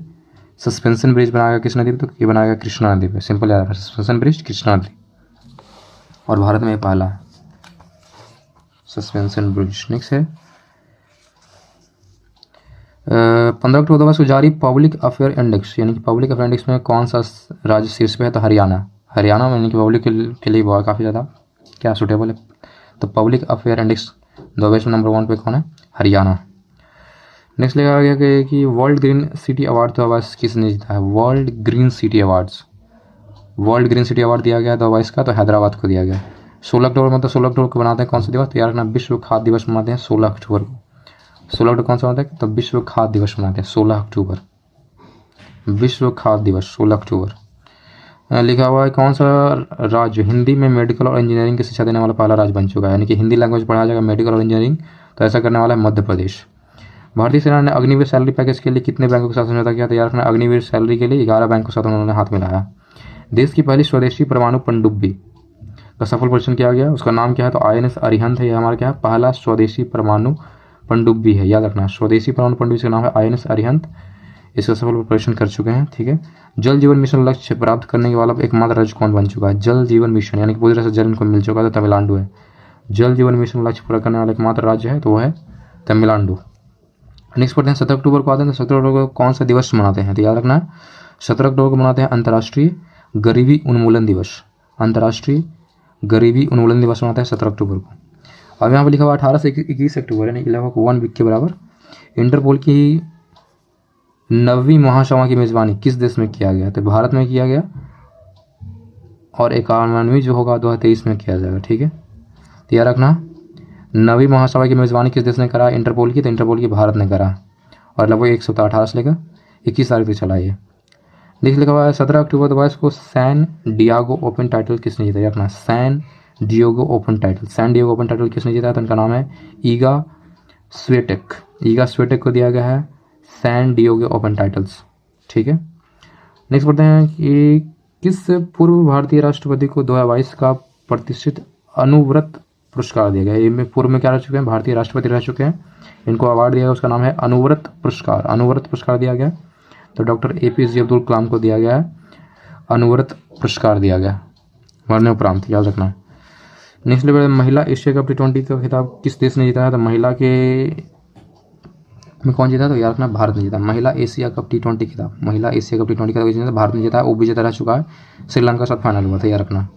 सस्पेंशन ब्रिज बनाएगा किस नदी पे? तो ये बनाएगा कृष्णा नदी पे। सिंपल याद रखना, सस्पेंशन ब्रिज कृष्णा नदी, और भारत में पहला है सस्पेंशन ब्रिज। नेक्स्ट है 15 अक्टूबर 2022 को जारी पब्लिक अफेयर इंडेक्स, यानी कि पब्लिक अफेयर इंडेक्स में कौन सा राज्य शीर्ष पे है? तो हरियाणा में, यानी कि पब्लिक के लिए बहुत काफ़ी ज़्यादा क्या सूटेबल है। तो पब्लिक अफेयर इंडेक्स 2022 में नंबर 1 पे कौन है? हरियाणा। नेक्स्ट लिखा गया कि वर्ल्ड ग्रीन सिटी अवार्ड 2022 किसने जीता है? वर्ल्ड ग्रीन सिटी अवार्ड दिया गया 2022 का, तो हैदराबाद को दिया गया। 16 अक्टूबर मतलब 16 अक्टूबर को बनाते हैं कौन सा दिवस? तो यार रखना, विश्व खाद्य दिवस मनाते हैं 16 अक्टूबर को। 16 अक्टूबर कौन सा मनाते हैं? तो विश्व खाद्य दिवस मनाते हैं 16 अक्टूबर, विश्व खाद्य दिवस 16 अक्टूबर। लिखा हुआ है कौन सा राज्य हिंदी में मेडिकल और इंजीनियरिंग की शिक्षा देने वाला पहला राज्य बन चुका है, यानी कि हिंदी लैंग्वेज पढ़ाया जाएगा मेडिकल और इंजीनियरिंग, तो ऐसा करने वाला है मध्य प्रदेश। भारतीय सेना ने अग्निवीर सैलरी पैकेज के लिए कितने बैंकों के साथ समझौता किया? तैयार रखना, अग्निवीर सैलरी के लिए 11 बैंकों के साथ उन्होंने हाथ मिलाया। देश की पहली स्वदेशी परमाणु पनडुब्बी का सफल परीक्षण किया गया, उसका नाम क्या है? तो INS अरिहंत है। यह हमारा क्या है? पहला स्वदेशी परमाणु पनडुब्बी है, याद रखना। स्वदेशी परमाणु पनडुब्बी का नाम है INS अरिहंत। इसका सफल परीक्षण कर चुके हैं, ठीक है। जल जीवन मिशन लक्ष्य प्राप्त करने के वाला एकमात्र राज्य कौन बन चुका है? जल जीवन मिशन, यानी कि पूरी तरह से जल इनको मिल चुका है, तो तमिलनाडु है। जल जीवन मिशन लक्ष्य पूरा करने वाला एकमात्र राज्य है तो वो है तमिलनाडु। नेक्स्ट पढ़ते हैं 17 अक्टूबर को आते हैं। तो 17 अक्टूबर को कौन सा दिवस मनाते हैं? तो याद रखना है 17 अक्टूबर को मनाते हैं अंतर्राष्ट्रीय गरीबी उन्मूलन दिवस। अंतर्राष्ट्रीय गरीबी उन्मूलन दिवस मनाते हैं 17 अक्टूबर को। अब यहाँ पर लिखा हुआ 18 से 21 अक्टूबर, यानी 1 वीक के बराबर इंटरपोल की 9वीं महासभा की मेजबानी किस देश में किया गया? तो भारत में किया गया, और 51वीं जो होगा 2023 में किया जाएगा, ठीक है। तो याद रखना 9वीं महासभा की मेजबानी किस देश ने करा? इंटरपोल की। तो इंटरपोल की भारत ने करा, और लगभग 1 सप्ताह 18 से लेकर 21 तारीख तक चला ये। लिखा हुआ है 17 अक्टूबर 2022 को सैन डियागो ओपन टाइटल किसने जीता? रखना, सैन डियागो ओपन टाइटल किसने जीता? तो उनका नाम है ईगा स्वेटेक को दिया गया है सैन डियागो ओपन टाइटल्स, ठीक है। नेक्स्ट पढ़ते हैं कि किस पूर्व भारतीय राष्ट्रपति को 2022 का प्रतिष्ठित अनुव्रत पुरस्कार दिया गया? ये पूर्व में क्या रह चुके हैं? भारतीय राष्ट्रपति रह चुके हैं, इनको अवार्ड दिया गया, उसका नाम है अनुव्रत पुरस्कार दिया गया। तो डॉक्टर APJ अब्दुल कलाम को दिया गया अनुव्रत पुरस्कार दिया गया मरने उपरांत, याद रखना। नेक्स्ट लेवल महिला एशिया कप T20 का खिताब किस देश ने जीता है? तो महिला के में कौन जीता? तो याद रखना भारत ने जीता। महिला एशिया कप T20 खिताब, महिला एशिया कप T20 खिताब जीता भारत ने जीता है। वो विजेता रह चुका है, श्रीलंका के साथ फाइनल हुआ था, याद रखना।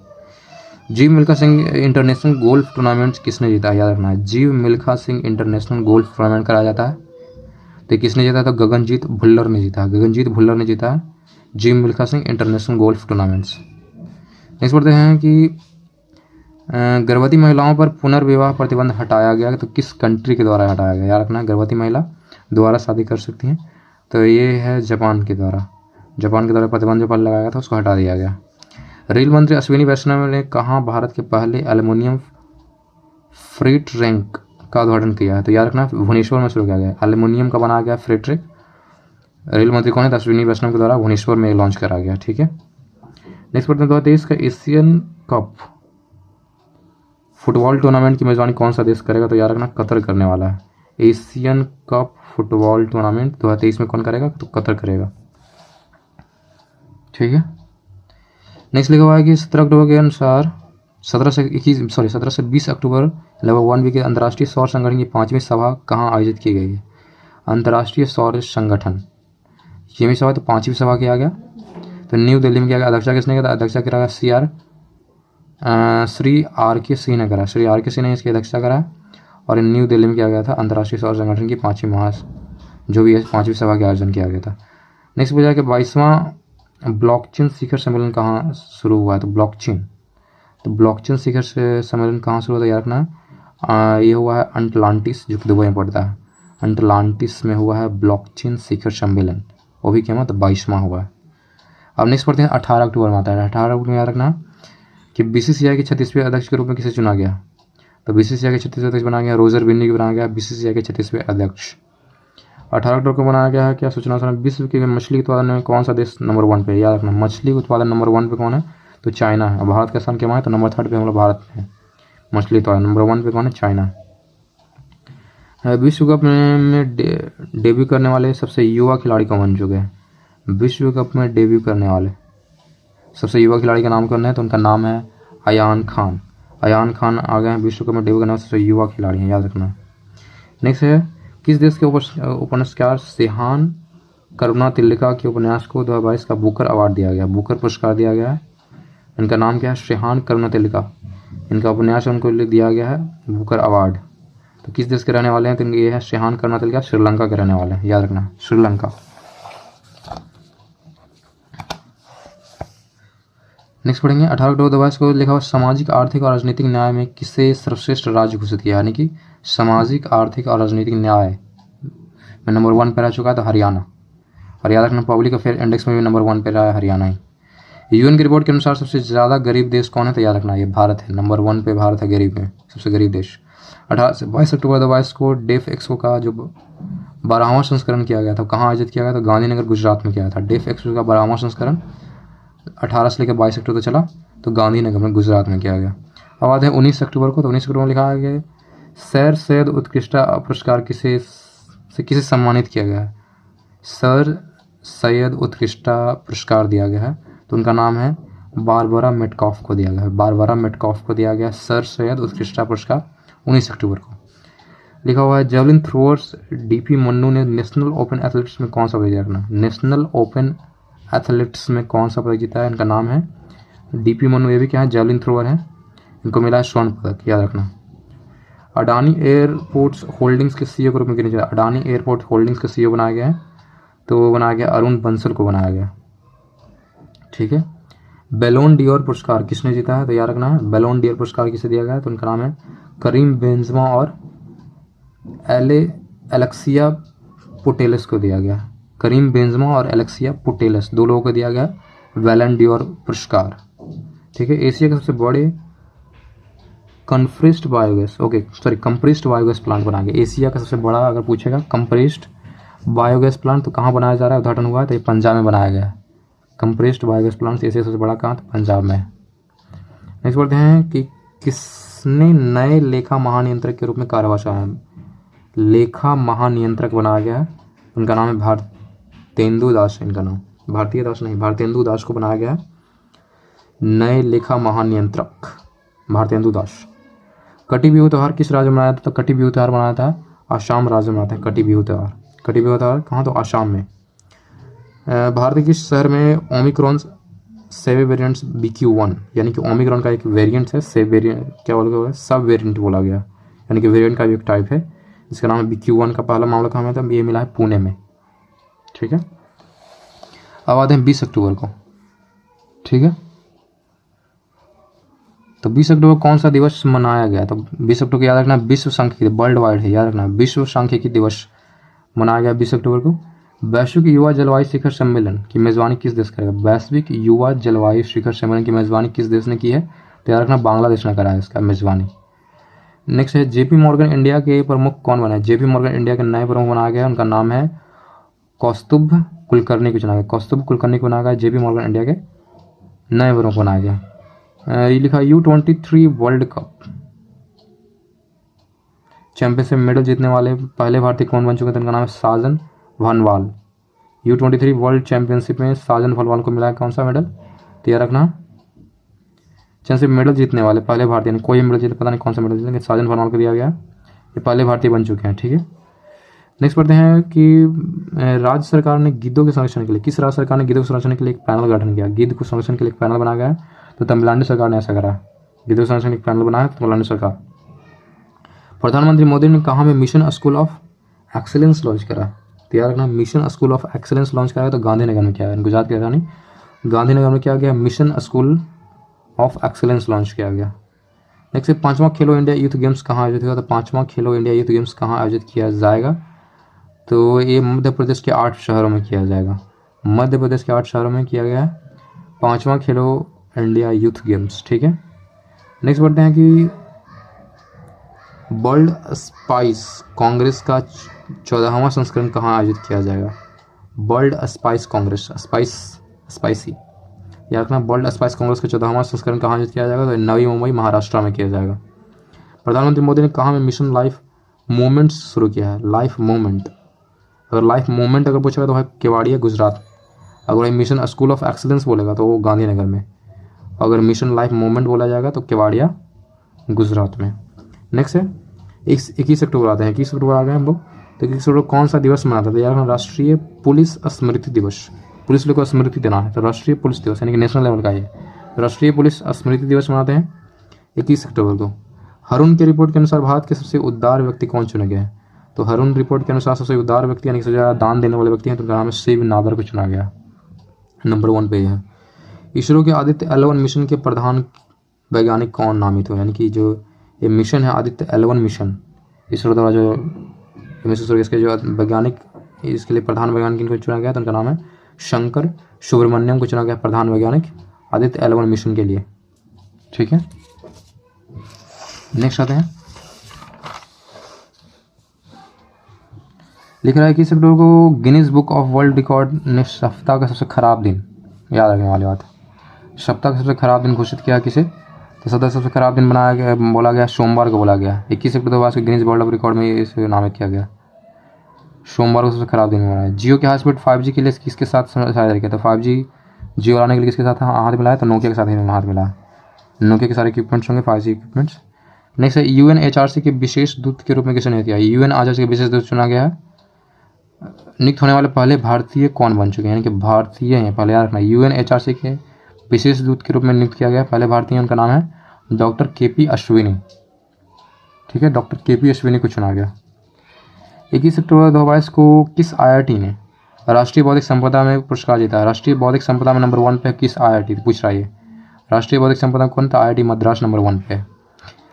जीव Milkha Singh international golf tournament किसने जीता है? याद रखना है, जीव Milkha Singh international golf tournament कराया जाता है, तो किसने जीता? तो गगनजीत भुल्लर ने जीता है, गगनजीत भुल्लर ने जीता है जीव Milkha Singh international golf tournaments. Next पढ़ते हैं कि गर्भवती महिलाओं पर पुनर्विवाह प्रतिबंध हटाया गया, तो किस कंट्री के द्वारा हटाया गया? याद रखना, गर्भवती महिला दोबारा शादी कर सकती हैं, तो ये है जापान के द्वारा। जापान के द्वारा प्रतिबंध जो पर लगाया गया था उसको हटा दिया गया। रेल मंत्री अश्विनी वैष्णव ने कहाँ भारत के पहले एल्युमिनियम फ्रेट रैंक का उद्घाटन किया है? तो याद रखना भुवनेश्वर में शुरू किया गया। एल्युमिनियम का बनाया गया फ्रेट रैंक, रेल मंत्री कौन है? तो अश्विनी वैष्णव के द्वारा भुवनेश्वर में लॉन्च करा गया। ठीक है, नेक्स्ट पढ़ते हैं 2023 का एशियन कप फुटबॉल टूर्नामेंट की मेजबानी कौन सा देश करेगा? तो याद रखना कतर करने वाला है। एशियन कप फुटबॉल टूर्नामेंट 2023 में कौन करेगा? तो कतर करेगा। ठीक है, नेक्स्ट लिखा हुआ है कि 17 अक्टूबर के अनुसार 17 से 20 अक्टूबर लगभग 1 वीक के अंतर्राष्ट्रीय सौर संगठन की 5वीं सभा कहाँ आयोजित की गई है? अंतर्राष्ट्रीय सौर संगठन 6वीं सभा, तो 5वीं सभा किया गया, तो न्यू दिल्ली में किया गया। अध्यक्षता किसने किया? अध्यक्षता करा श्री आर के सिंह ने करा, श्री आर के सिंह ने इसकी अध्यक्षता करा, और न्यू दिल्ली में किया गया था अंतर्राष्ट्रीय सौर संगठन की 5वीं जो भी है 5वीं सभा का आयोजन किया गया था। नेक्स्ट पूछा कि 22वां ब्लॉकचेन शिखर सम्मेलन कहाँ शुरू हुआ है? तो ब्लॉकचेन शिखर सम्मेलन कहाँ शुरू होता है? याद रखना ये हुआ है अटलांटिस, जो कि दुबई में पड़ता है। अटलांटिस में हुआ है ब्लॉकचेन शिखर सम्मेलन, वो भी क्या मतलब 22वां हुआ है। अब नेक्स्ट पढ़ते हैं 18 अक्टूबर में आता है। 18 अक्टूबर में याद रखना कि BCCI के 36वें अध्यक्ष के रूप में किसे चुना गया? तो BCCI के 36वें अध्यक्ष बनाया गया रोजर बिन्नी को बनाया गया BCCI के 36वें अध्यक्ष। 18 अक्टूबर को बनाया गया है क्या? सूचना सर विश्व के मछली उत्पादन में कौन सा देश नंबर 1 पे? याद रखना मछली उत्पादन नंबर 1 पे कौन है? तो चाइना है। भारत का स्थान क्या है? तो नंबर 3 पे हम लोग भारत है। मछली उत्पादन नंबर 1 पे कौन है? चाइना। विश्व कप में डेब्यू करने वाले सबसे युवा खिलाड़ी कौन बन चुके हैं? विश्व कप में डेब्यू करने वाले सबसे युवा खिलाड़ी का नाम कौन है? तो उनका नाम है अयान खान। अयान खान आ गए हैं विश्व कप में डेब्यू करने वाले सबसे युवा खिलाड़ी हैं, याद रखना। नेक्स्ट है किस देश के उपन्यासकार सेहान करुणातिलका के उपन्यास को 2022 का बुकर अवार्ड दिया गया? बुकर पुरस्कार दिया गया है। इनका नाम क्या है? सेहान करुणातिलका। इनका उपन्यास उनको दिया गया है बुकर अवार्ड। तो किस देश के रहने वाले हैं? तो ये है सेहान करुणातिलका, श्रीलंका के रहने वाले हैं, याद रखना श्रीलंका। नेक्स्ट पढ़ेंगे 18 अक्टूबर 2022 को लिखा हुआ सामाजिक आर्थिक और राजनीतिक न्याय में किसे सर्वश्रेष्ठ राज्य घोषित किया? यानी कि सामाजिक आर्थिक और राजनीतिक न्याय में नंबर 1 पे रह चुका है तो हरियाणा। और याद रखना पब्लिक अफेयर इंडेक्स में भी नंबर 1 पे रहा है हरियाणा ही। यूएन की रिपोर्ट के अनुसार सबसे ज़्यादा गरीब देश कौन है? तो याद रखना ये भारत है, नंबर 1 पे भारत है गरीब में, सबसे गरीब देश। 18 से 22 अक्टूबर 2022 को डेफ एक्सपो का जो 12वां संस्करण किया गया था कहाँ आयोजित किया गया? तो गांधीनगर गुजरात में किया था। डेफ एक्सपो का 12वां संस्करण 18 से लेकर 22 अक्टूबर चला, तो गांधीनगर में गुजरात में किया गया। अब आते हैं 19 अक्टूबर को, तो 19 अक्टूबर में लिखा है सर सैयद उत्कृष्ट पुरस्कार किसे सम्मानित किया गया है? सर सैयद उत्कृष्ट पुरस्कार दिया गया है, तो उनका नाम है बारबरा मेटकॉफ को दिया गया है। बारबरा मेटकॉफ को दिया गया सर सैयद उत्कृष्ट पुरस्कार 19 अक्टूबर को। लिखा हुआ है जेवलिन थ्रोअर्स डीपी मन्नू ने नेशनल ओपन एथलेटिक्स में कौन सा पदक रखना? नेशनल ओपन एथलेटिक्स में कौन सा पदक जीता है? इनका नाम है डीपी मन्नू। ये भी क्या है? जेवलिन थ्रोअर है। इनको मिला है स्वर्ण पदक, याद रखना। अडानी एयरपोर्ट्स होल्डिंग्स के सीईओ के रूप में किया? अडानी एयरपोर्ट होल्डिंग्स के सीईओ बनाया गया है, तो वो बनाया गया अरुण बंसल को बनाया गया। ठीक है, बैलोन डियोर पुरस्कार किसने जीता है? तो याद रखना है बैलोन डियोर पुरस्कार किसे दिया गया है? तो उनका नाम है करीम बेंजमा और एलेक्सिया पुटेलस को दिया गया। करीम बेंजमा और एलेक्सिया पुटेलस 2 लोगों को दिया गया बैलोन डियोर पुरस्कार। ठीक है, एशिया के सबसे बड़े कंप्रेस्ड बायोगैस प्लांट बनाएंगे। एशिया का सबसे बड़ा अगर पूछेगा कंप्रेस्ड बायोगैस प्लांट तो कहाँ बनाया जा रहा है? उद्घाटन हुआ है तो ये पंजाब में बनाया गया है। कंप्रेस्ड बायोगैस प्लांट एशिया सबसे बड़ा कहाँ? तो पंजाब में। नेक्स्ट बोलते हैं कि किसने नए लेखा महानियंत्रक के रूप में कार्यभार संभाला? लेखा महानियंत्रक बनाया गया है, उनका नाम है भारतेंदु दास। इनका नाम भारतीय दास नहीं, भारतेंदु दास को बनाया गया है नए लेखा महानियंत्रक, भारतेंदु दास। कटी बिहू त्यौहार किस राज्य में मनाया था? तो कटी बिहू त्यौहार मनाया था आसाम राज्य में मनाया था कटी बिहू त्यौहार। कटी बिहू त्यौहार कहाँ? तो आसाम में। भारत के किस शहर में ओमिक्रॉन सेवे वेरिएंट्स BQ1 यानी कि ओमिक्रॉन का एक वेरिएंट है, सेव वेरिएंट क्या बोला गया, सब वेरिएंट बोला गया, यानी कि वेरिएंट का भी एक टाइप है, इसका नाम है BQ1 का पहला मामला कहाँ में था? ये मिला है पुणे में। ठीक है, अब आते हैं 20 अक्टूबर को। ठीक है, तो 20 अक्टूबर कौन सा दिवस मनाया गया? तो 20 अक्टूबर को याद रखना विश्व सांख्यिकी, वर्ल्ड वाइड है, याद रखना विश्व सांख्यिकी दिवस मनाया गया 20 अक्टूबर को। वैश्विक युवा जलवायु शिखर सम्मेलन की मेजबानी किस देश करेगा? वैश्विक युवा जलवायु शिखर सम्मेलन की मेजबानी किस देश ने की है? तो याद रखना बांग्लादेश ने करा है इसका मेजबानी। नेक्स्ट है JP मॉर्गन इंडिया के प्रमुख कौन बने? JP मॉर्गन इंडिया के नए प्रमुख बनाया गया, उनका नाम है कौस्तुभ कुलकर्णी को चुना गया। कौस्तुभ कुलकर्णी को बनाया गया JP मॉर्गन इंडिया के नए प्रमुख बनाया गया। ये लिखा U23 world cup championship medal जीतने वाले पहले भारतीय कौन बन चुके थे? उनका नाम है साजन भनवाल। U23 वर्ल्ड चैंपियनशिप में साजन भनवाल को मिला है कौन सा मेडल? तो याद रखना चैंपियनशिप मेडल जीतने वाले पहले भारतीय, कोई मेडल जीते पता नहीं कौन सा मेडल जीते, साजन भनवाल को दिया गया, ये पहले भारतीय बन चुके हैं। ठीक है, नेक्स्ट पढ़ते हैं कि राज्य सरकार ने गिद्धों के संरक्षण के लिए, किस राज्य सरकार ने गिद्धों के संरक्षण के लिए एक पैनल गठन किया? गिद्ध को संरक्षण के लिए एक पैनल बनाया गया है, तो तमिलनाडु सरकार ने ऐसा करा है, गिद्धों के संरक्षण के लिए एक पैनल बनाया तमिलनाडु सरकार। प्रधानमंत्री मोदी ने कहाँ में mission school of excellence launch करा? तो याद रखना mission school of excellence launch कराया तो गांधीनगर में किया गया, गुजरात की राजधानी गांधीनगर में किया गया, mission school of excellence launch किया गया। नेक्स्ट है 5वां खेलो इंडिया यूथ गेम्स कहाँ आयोजित होगा? तो 5वां खेलो इंडिया यूथ गेम्स कहाँ आयोजित किया जाएगा? तो ये मध्य प्रदेश के 8 शहरों में किया जाएगा, मध्य प्रदेश के 8 शहरों में किया गया है 5वां खेलो इंडिया यूथ गेम्स। ठीक है, नेक्स्ट बढ़ते हैं कि वर्ल्ड स्पाइस कांग्रेस का 14वां संस्करण कहाँ आयोजित किया जाएगा? वर्ल्ड स्पाइस कांग्रेस, स्पाइसी याद रखना, वर्ल्ड स्पाइस कांग्रेस का 14वां संस्करण कहाँ आयोजित किया जाएगा? तो नवी मुंबई महाराष्ट्र में किया जाएगा। प्रधानमंत्री मोदी ने कहाँ में मिशन लाइफ मूवमेंट शुरू किया है? लाइफ मूवमेंट, अगर लाइफ मूवमेंट अगर पूछेगा तो है केवाड़िया गुजरात, अगर मिशन स्कूल ऑफ एक्सीलेंस बोलेगा तो वो गांधीनगर में, अगर मिशन लाइफ मूवमेंट बोला जाएगा तो केवाड़िया गुजरात में। नेक्स्ट है 21 अक्टूबर आते हैं, 21 अक्टूबर आ गए हम लोग, तो 21 अक्टूबर कौन सा दिवस मनाता था? यार राष्ट्रीय पुलिस स्मृति दिवस, पुलिस लोग को स्मृति देना है तो राष्ट्रीय पुलिस दिवस यानी कि नेशनल लेवल का है, राष्ट्रीय पुलिस स्मृति दिवस मनाते हैं 21 अक्टूबर को। हरून की रिपोर्ट के अनुसार भारत के सबसे उदार व्यक्ति कौन चुने गए? तो हरून रिपोर्ट के अनुसार सबसे उदार व्यक्ति यानी कि सबसे ज़्यादा दान देने वाले व्यक्ति हैं तो उनका नाम है शिव नादर को चुना गया, नंबर 1 पे है। इसरो के आदित्य L1 मिशन के प्रधान वैज्ञानिक कौन नामित हुए? यानी कि जो ये मिशन है आदित्य L1 मिशन, इसरो द्वारा जो इसके जो वैज्ञानिक इसके लिए प्रधान वैज्ञानिक इनको चुना गया तो उनका नाम है शंकर सुब्रमण्यम को चुना गया प्रधान वैज्ञानिक आदित्य L1 मिशन के लिए। ठीक है, नेक्स्ट आते हैं, लिख रहा है कि इस अक्टूबर को Guinness book of world record ने सप्ताह का सबसे खराब दिन, याद रखने वाली बात, सप्ताह का सबसे खराब दिन घोषित किया किसे? तो सप्ताह सबसे खराब दिन बनाया गया, बोला गया सोमवार को बोला गया। 21 अक्टूबर को गिनीज वर्ल्ड ऑफ रिकॉर्ड में इसे नामित किया गया, सोमवार को सबसे खराब दिन बनाया। जियो के हाई स्पीड 5G के लिए किसके साथ साझा किया? तो 5G जियो लाने के लिए किसके साथ हाथ मिलाया? तो नोकिया के साथ ही हाथ मिलाया, नोकिया के सारे इक्विपमेंट्स होंगे 5G इक्विपमेंट्स। नेक्स्ट है UNHRC के विशेष दूत के रूप में किसने नियुक्त किया? UNHRC के विशेष दूत चुना गया है, नियुक्त होने वाले पहले भारतीय कौन बन चुके हैं? यानी कि भारतीय हैं पहले, याद रखना UNHRC के विशेष दूत के रूप में नियुक्त किया गया पहले भारतीय, उनका नाम है डॉक्टर KP अश्विनी। ठीक है, डॉक्टर KP अश्विनी को चुना गया। 21 अक्टूबर 2022 को किस IIT ने राष्ट्रीय बौद्धिक संपदा में पुरस्कार जीता है? राष्ट्रीय बौद्धिक संपदा में नंबर 1 पे किस IIT पूछ रहा है? राष्ट्रीय बौद्धिक संपदा कौन था? IIT मद्रास नंबर 1 पे।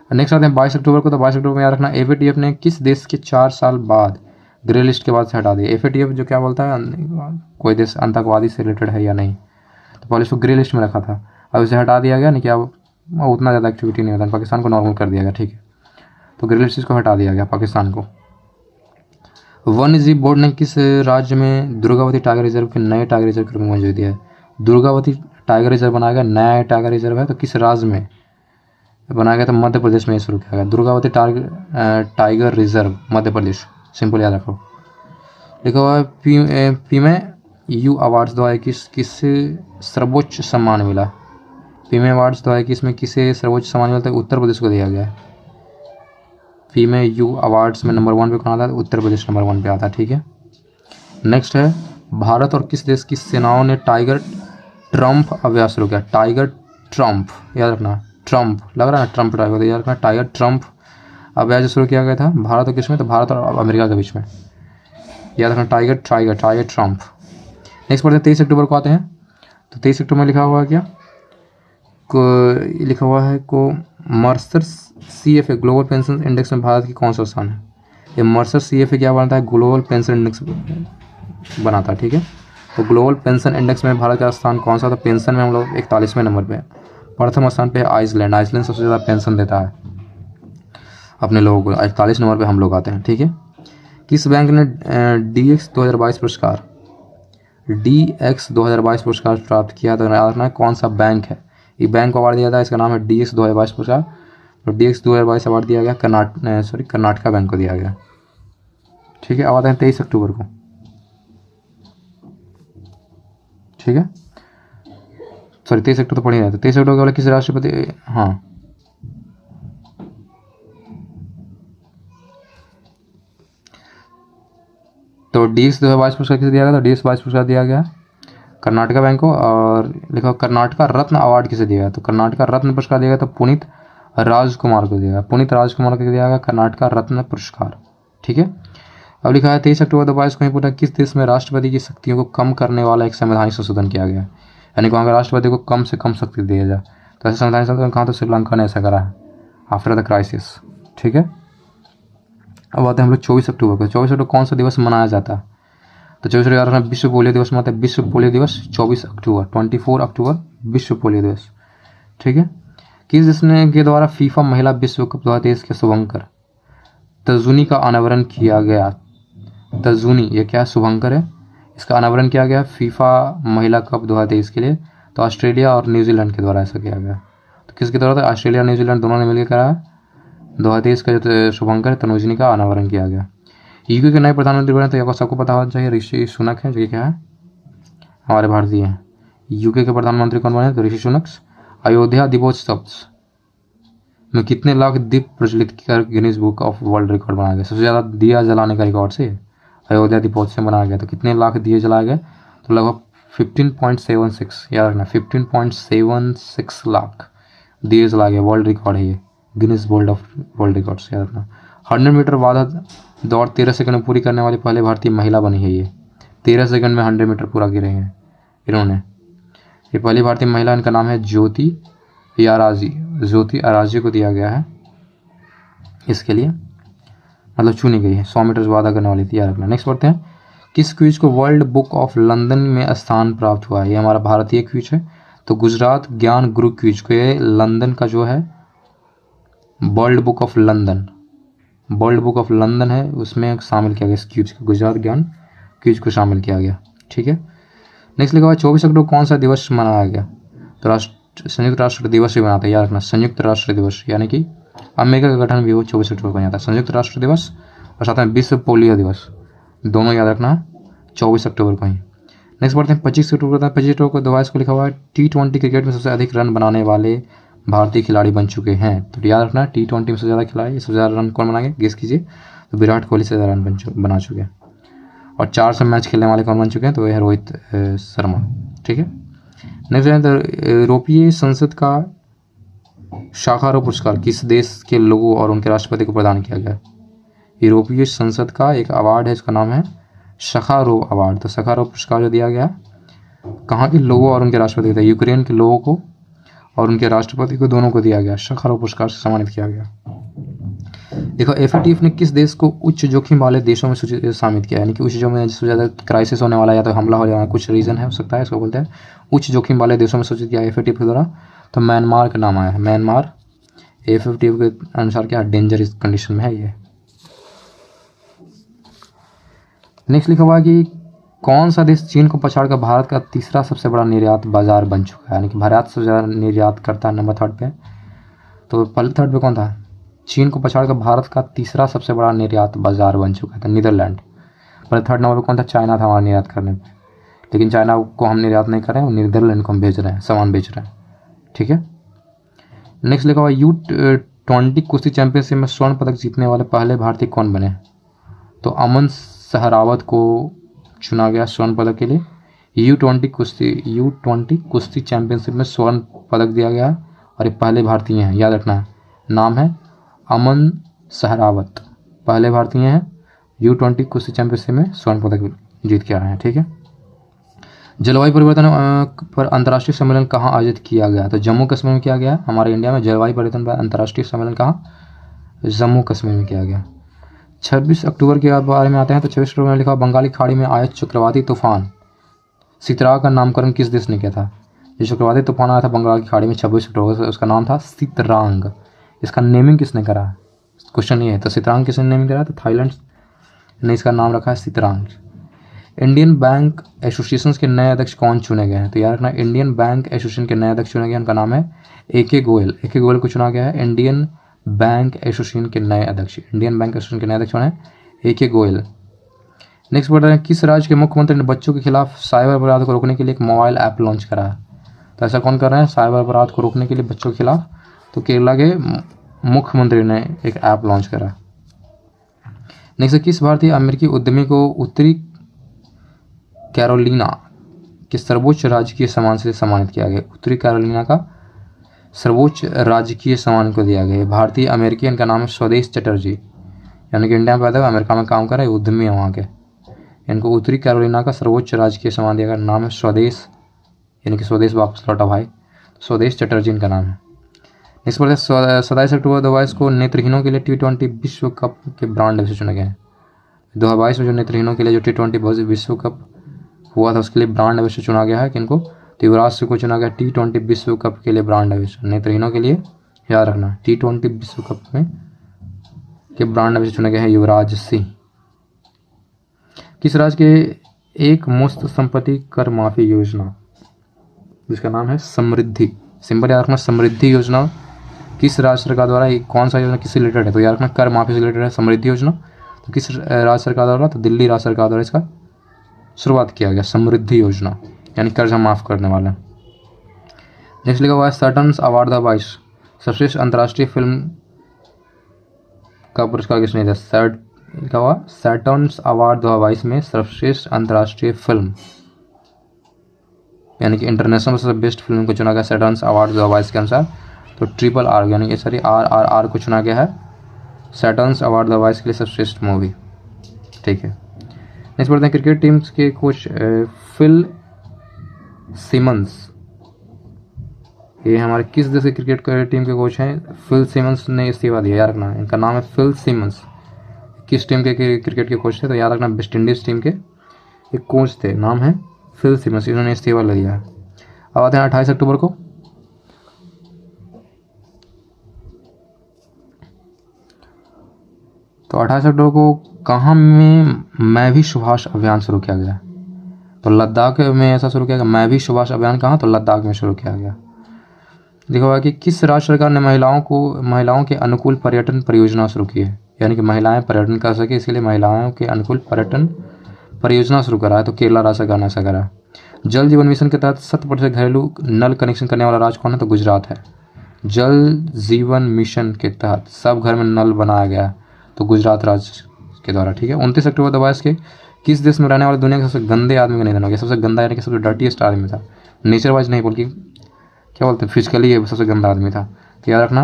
नेक्स्ट आते हैं 22 अक्टूबर को, तो 22 अक्टूबर में याद रखना AFATF ने किस देश के 4 साल बाद ग्रे लिस्ट के बाद से हटा दिया? AFATF जो क्या बोलता है कोई देश आतंकवादी से रिलेटेड है या नहीं, तो पहले इसको ग्रे लिस्ट में रखा था, अब इसे हटा दिया गया, नहीं कि अब उतना ज़्यादा एक्टिविटी नहीं होता, पाकिस्तान को नॉर्मल कर दिया गया। ठीक है, तो ग्रे लिस्ट को हटा दिया गया पाकिस्तान को। वन्य जीव बोर्ड ने किस राज्य में दुर्गावती टाइगर रिजर्व के नए टाइगर रिजर्व के रूप में मंजूरी दिया है? दुर्गावती टाइगर रिजर्व बनाया गया, नया टाइगर रिजर्व है, तो किस राज्य में बनाया गया? तो मध्य प्रदेश में शुरू किया गया Durgavati tiger reserve, Madhya Pradesh, simple याद रखो। लिखा हुआ है पीमे यू अवार्ड्स 2021 किससे सर्वोच्च सम्मान मिला? पीमे अवार्ड्स 2021 में किसे सर्वोच्च सम्मान मिलता है? उत्तर प्रदेश को दिया गया है, फी में यू अवार्ड्स में नंबर 1 पे कौन आता है? उत्तर प्रदेश नंबर 1 पे आता है। ठीक है, नेक्स्ट है भारत और किस देश की सेनाओं ने टाइगर ट्रम्प अभ्यास शुरू किया? टाइगर ट्रम्प, याद रखना, ट्रम्प लग रहा है ट्रम्प टाइगर, याद रखना टाइगर ट्रम्प अभ्यास शुरू किया गया था भारत और किस में? तो भारत और अमेरिका के बीच में, याद रखना टाइगर ट्रम्प। नेक्स्ट पढ़ते हैं 23 अक्टूबर को आते हैं। तो 23 अक्टूबर में लिखा हुआ है क्या? लिखा हुआ है को Mercer CFA global pension index में भारत की कौन सा स्थान है? ये मर्सर CFA क्या बनाता है? ग्लोबल पेंशन इंडेक्स बनाता है। ठीक है, तो ग्लोबल पेंशन इंडेक्स में भारत का स्थान कौन सा था? पेंशन में हम लोग 41वें नंबर पे, प्रथम स्थान पे है आइसलैंड। आइसलैंड सबसे ज़्यादा पेंशन देता है अपने लोगों को, 41 नंबर पे हम लोग आते हैं। ठीक है, किस बैंक ने DX 2022 पुरस्कार प्राप्त किया? तो याद रखना है कौन सा बैंक है, ये बैंक को अवार्ड दिया था, इसका नाम है DX 2022 पुरस्कार। तो DX 2022 अवार्ड दिया गया कर्नाटका बैंक को दिया गया। ठीक है, अब आते हैं 23 अक्टूबर को। ठीक है, सॉरी 23 अक्टूबर तो पढ़ ही रहे थे। 23 अक्टूबर वाले किस राष्ट्रपति, हाँ तो DX 2022 पुरस्कार किसे दिया गया? तो DX 2022 पुरस्कार दिया गया कर्नाटका बैंक को। और लिखा कर्नाटका रत्न अवार्ड किसे दिया गया? तो कर्नाटका रत्न पुरस्कार दिया गया तो पुनीत राजकुमार को दिया गया। पुनीत राजकुमार को दिया गया कर्नाटका रत्न पुरस्कार। ठीक है, अब लिखा है 23 अक्टूबर 2022 को ही पूछा किस देश में राष्ट्रपति की शक्तियों को कम करने वाला एक संवैधानिक संशोधन किया गया? यानी वहाँ का राष्ट्रपति को कम से कम शक्ति दिया जाए, तो ऐसा संवैधानिक संशोधन कहाँ? तो श्रीलंका ने ऐसा करा है आफ्टर द क्राइसिस। ठीक है, अब आते हैं हम लोग 24 अक्टूबर को। 24 अक्टूबर कौन सा दिवस मनाया जाता है? तो 24 अक्टूबर विश्व पोलियो दिवस मनाते हैं। विश्व पोलियो दिवस 24 अक्टूबर, 24 अक्टूबर विश्व पोलियो दिवस। ठीक है, किस देश ने के द्वारा फीफा महिला विश्व कप 2023 के शुभंकर तजुनी का अनावरण किया गया? तजुनी ये क्या शुभंकर है, इसका अनावरण किया गया फीफा महिला कप 2023 के लिए। तो ऑस्ट्रेलिया और न्यूजीलैंड के द्वारा ऐसा किया गया। तो किसके द्वारा था? ऑस्ट्रेलिया और न्यूजीलैंड दोनों ने मिलकर कराया। 2023 का जो शुभंकर तनुजनी का अनावरण किया गया। यूके के नए प्रधानमंत्री बने, तो ये सबको पता होना चाहिए, ऋषि सुनक है, जो कि क्या है हमारे भारतीय हैं। यूके के प्रधानमंत्री कौन बने? तो ऋषि सुनक। अयोध्या दीपोत्सव में कितने लाख दीप प्रज्वलित कर Guinness book of world record बनाया गया? सबसे ज़्यादा दिया जलाने का रिकॉर्ड से अयोध्या दीपोत्सव बनाया गया। तो कितने लाख दिए जलाए गए? तो लगभग 15.76, याद रखना 15.76 लाख दिए जलाए गए। वर्ल्ड रिकॉर्ड है ये, गिनीज वर्ल्ड रिकॉर्ड से, याद रखना। 100 मीटर बाधा दौड़ 13 सेकंड में पूरी करने वाली पहले भारतीय महिला बनी है ये। 13 सेकंड में 100 मीटर पूरा किए हैं इन्होंने। ये पहली भारतीय महिला, इनका नाम है ज्योति अराजी को दिया गया है इसके लिए, मतलब चुनी गई है। 100 मीटर वादा करने वाली थी, याद रखना। नेक्स्ट पढ़ते हैं किस क्विज को वर्ल्ड बुक ऑफ लंदन में स्थान प्राप्त हुआ है? ये हमारा भारतीय क्विज है। तो गुजरात ज्ञान गुरु क्विज को ये लंदन का जो है वर्ल्ड बुक ऑफ लंदन है, उसमें शामिल किया गया इस क्विज को, गुजरात ज्ञान क्विज को शामिल किया गया। ठीक है, नेक्स्ट लिखा हुआ 24 अक्टूबर कौन सा दिवस मनाया गया? तो संयुक्त राष्ट्र दिवस भी मनाते हैं, याद रखना संयुक्त राष्ट्र दिवस, यानी कि अमेरिका का गठन भी वो 24 अक्टूबर को जाता है। संयुक्त राष्ट्र दिवस और साथ में विश्व पोलियो दिवस, दोनों याद रखना 24 अक्टूबर को ही। नेक्स्ट पढ़ते हैं 25 अक्टूबर को। 25 अक्टूबर को 22 को लिखा हुआ है T20 क्रिकेट में सबसे अधिक रन बनाने वाले भारतीय खिलाड़ी बन चुके हैं। तो याद रखना T20 में सबसे ज़्यादा खिलाड़ी, सबसे ज़्यादा रन कौन बनाएंगे? गेस कीजिए। तो विराट कोहली से ज़्यादा रन बना चुके हैं। और 400 मैच खेलने वाले कौन बन चुके हैं? तो यह रोहित शर्मा। ठीक है, नेक्स्ट है यूरोपीय संसद का शाखारोव पुरस्कार किस देश के लोगों और उनके राष्ट्रपति को प्रदान किया गया? यूरोपीय संसद का एक अवार्ड है, इसका नाम है शाखारोव अवार्ड। तो शाखारोव पुरस्कार जो दिया गया कहाँ के लोगों और उनके राष्ट्रपति को? यूक्रेन के लोगों को और उनके राष्ट्रपति को, दोनों को दिया गया। शाखारोव पुरस्कार से सम्मानित किया गया। देखो FATF ने किस देश को उच्च जोखिम वाले देशों में शामिल किया, यानी कि उच्च जो में सबसे ज़्यादा क्राइसिस होने वाला या तो हमला हो जाना, कुछ रीज़न है हो सकता है, इसको बोलते हैं उच्च जोखिम वाले देशों में सूचित किया FATF के द्वारा। तो म्यांमार का नाम आया है। म्यांमार FATF के अनुसार क्या डेंजरस कंडीशन में है ये। नेक्स्ट लिखा हुआ है कि कौन सा देश चीन को पछाड़कर भारत का तीसरा सबसे बड़ा निर्यात बाजार बन चुका है, यानी कि भारत सबसे ज़्यादा निर्यात करता है नंबर 3 पे। तो पहले 3 पे कौन था? चीन को पछाड़कर भारत का तीसरा सबसे बड़ा निर्यात बाजार बन चुका था नीदरलैंड। पहले 3rd नंबर पर कौन था? चाइना था हमारा निर्यात करने पे, लेकिन चाइना को हम निर्यात नहीं कर रहे हैं, नीदरलैंड को हम भेज रहे हैं, सामान बेच रहे हैं। ठीक है, नेक्स्ट लिखा हुआ U20 कुश्ती चैंपियनशिप में स्वर्ण पदक जीतने वाले पहले भारतीय कौन बने? तो अमन सहरावत को चुना गया स्वर्ण पदक के लिए। U20 कुश्ती चैंपियनशिप में स्वर्ण पदक दिया गया है और ये पहले भारतीय हैं, याद रखना है। नाम है अमन सहरावत, पहले भारतीय हैं। U20 कुश्ती चैंपियनशिप में स्वर्ण पदक जीत के आए हैं। ठीक है। जलवायु परिवर्तन पर अंतर्राष्ट्रीय सम्मेलन कहाँ आयोजित किया गया? तो जम्मू कश्मीर में किया गया। हमारे इंडिया में जलवायु परिवर्तन पर अंतर्राष्ट्रीय सम्मेलन कहाँ? जम्मू कश्मीर में किया गया। 26 अक्टूबर के बारे में आते हैं। तो 26 अक्टूबर में लिखा, बंगाली खाड़ी में आए चक्रवाती तूफान सितराग का नामकरण किस देश ने किया था? जो चक्रवाती तूफान आया था बंगाल की खाड़ी में 26 अक्टूबर से, उसका नाम था सितरांग। इसका नेमिंग किसने करा? क्वेश्चन ये है। तो सितरांग किसने नेमिंग करा? तो थाईलैंड ने इसका नाम रखा है सितरांग। इंडियन बैंक एसोसिएशन के नए अध्यक्ष कौन चुने गए हैं? तो याद रखना, इंडियन बैंक एसोसिएशन के नए अध्यक्ष चुने गए, उनका नाम है AK गोयल। AK गोयल को चुना गया है इंडियन बैंक एसोसिएशन के नए अध्यक्ष। इंडियन बैंक एसोसिएशन के नए अध्यक्ष कौन है? AK गोयल। नेक्स्ट बढ़ रहे हैं, किस राज्य के मुख्यमंत्री ने बच्चों के खिलाफ साइबर अपराध को रोकने के लिए एक मोबाइल ऐप लॉन्च करा है? तो ऐसा कौन कर रहे हैं साइबर अपराध को रोकने के लिए बच्चों के खिलाफ? तो केरला के मुख्यमंत्री ने एक ऐप लॉन्च करा। नेक्स्ट, किस भारतीय अमेरिकी उद्यमी को उत्तरी कैरोलिना के सर्वोच्च राजकीय सम्मान से सम्मानित किया गया? उत्तरी कैरोलिना का सर्वोच्च राजकीय सम्मान को दिया गया। भारतीय अमेरिकी, इनका नाम है स्वदेश चटर्जी, यानी कि इंडिया में पैदा हुए, अमेरिका में काम कर रहे उद्यमी है वहाँ के। इनको उत्तरी कैरोलिना का सर्वोच्च राजकीय सम्मान दिया गया, नाम है स्वदेश, यानी कि स्वदेश वापस लौटा भाई। स्वदेश चटर्जी इनका नाम है। नेक्स्ट पर 27 अक्टूबर 2022 को नेत्रहीनों के लिए T20 विश्व कप के ब्रांड एम्बेसडर चुने गए। 2022 में जो नेत्रहीनों के लिए जो T20 विश्व कप हुआ था उसके लिए ब्रांड एम्बेसडर चुना गया है। किनको? तो युवराज सिंह को चुना गया T20 विश्व कप के लिए ब्रांड एम्बेसडर नेत्रहीनों के लिए। याद रखना, T20 विश्व कप में के ब्रांड एम्बेसडर चुने गए हैं युवराज सिंह। किस राज्य के एक मुश्त संपत्ति कर माफी योजना, जिसका नाम है समृद्धि, सिंपल याद रखना, समृद्धि योजना किस राज्य सरकार द्वारा, कौन सा योजना किससे रिलेटेड है? तो याद रखना कर माफी से रिलेटेड है समृद्धि योजना। तो किस राज्य सरकार द्वारा? तो दिल्ली राज्य सरकार द्वारा इसका शुरुआत किया गया, समृद्धि योजना, यानी कर्ज हम माफ़ करने वाले हैं। नेक्स्ट लिखा हुआ है, सैटर्न्स अवार्ड 2022 सर्वश्रेष्ठ अंतर्राष्ट्रीय फिल्म का पुरस्कार किसने दिया? लिखा हुआ सैटर्न्स अवार्ड 2022 में सर्वश्रेष्ठ अंतर्राष्ट्रीय फिल्म, यानी कि इंटरनेशनल सबसे बेस्ट फिल्म को चुना गया सैटर्न्स अवार्ड 2022 के अनुसार। तो RRR यानी कि RRR को चुना गया है सैटर्न्स अवार्ड 2022 के लिए सर्वश्रेष्ठ मूवी। ठीक है। नेक्स्ट बढ़ते हैं, क्रिकेट टीम्स के कोच फिल सिमंस, ये हमारे किस देश के क्रिकेट टीम के कोच हैं? फिल सिमंस ने इस्तीफा दिया, याद रखना, इनका नाम है फिल सिमंस। किस टीम के क्रिकेट के कोच थे? तो याद रखना वेस्ट इंडीज़ टीम के एक कोच थे, नाम है फिल सिमंस, इन्होंने इस्तीफा ले लिया है। अब आते हैं 28 अक्टूबर को। तो 28 अक्टूबर को कहाँ में मैं भी सुभाष अभियान शुरू किया गया? तो लद्दाख में ऐसा शुरू किया गया, मैं भी सुभाष अभियान कहाँ? तो लद्दाख में शुरू किया गया। देखा हुआ कि किस राज्य सरकार ने महिलाओं के अनुकूल पर्यटन परियोजना शुरू की है, यानी कि महिलाएं पर्यटन कर सके इसके लिए महिलाओं के अनुकूल पर्यटन परियोजना शुरू करा है? तो केरला राज्य सरकार ने ऐसा करा। जल जीवन मिशन के तहत 100% घरेलू नल कनेक्शन करने वाला राज्य कौन है? तो गुजरात है। जल जीवन मिशन के तहत सब घर में नल बनाया गया, तो गुजरात राज्य के द्वारा। ठीक है। 29 अक्टूबर 2022 के किस देश में रहने वाले दुनिया के सबसे गंदे आदमी का निधन हो गया? सबसे गंदा यानी कि सबसे डर्टीएस्ट आदमी था, नेचर वाइज नहीं बल्कि क्या बोलते हैं फिजिकली ये सबसे गंदा आदमी था। तो याद रखना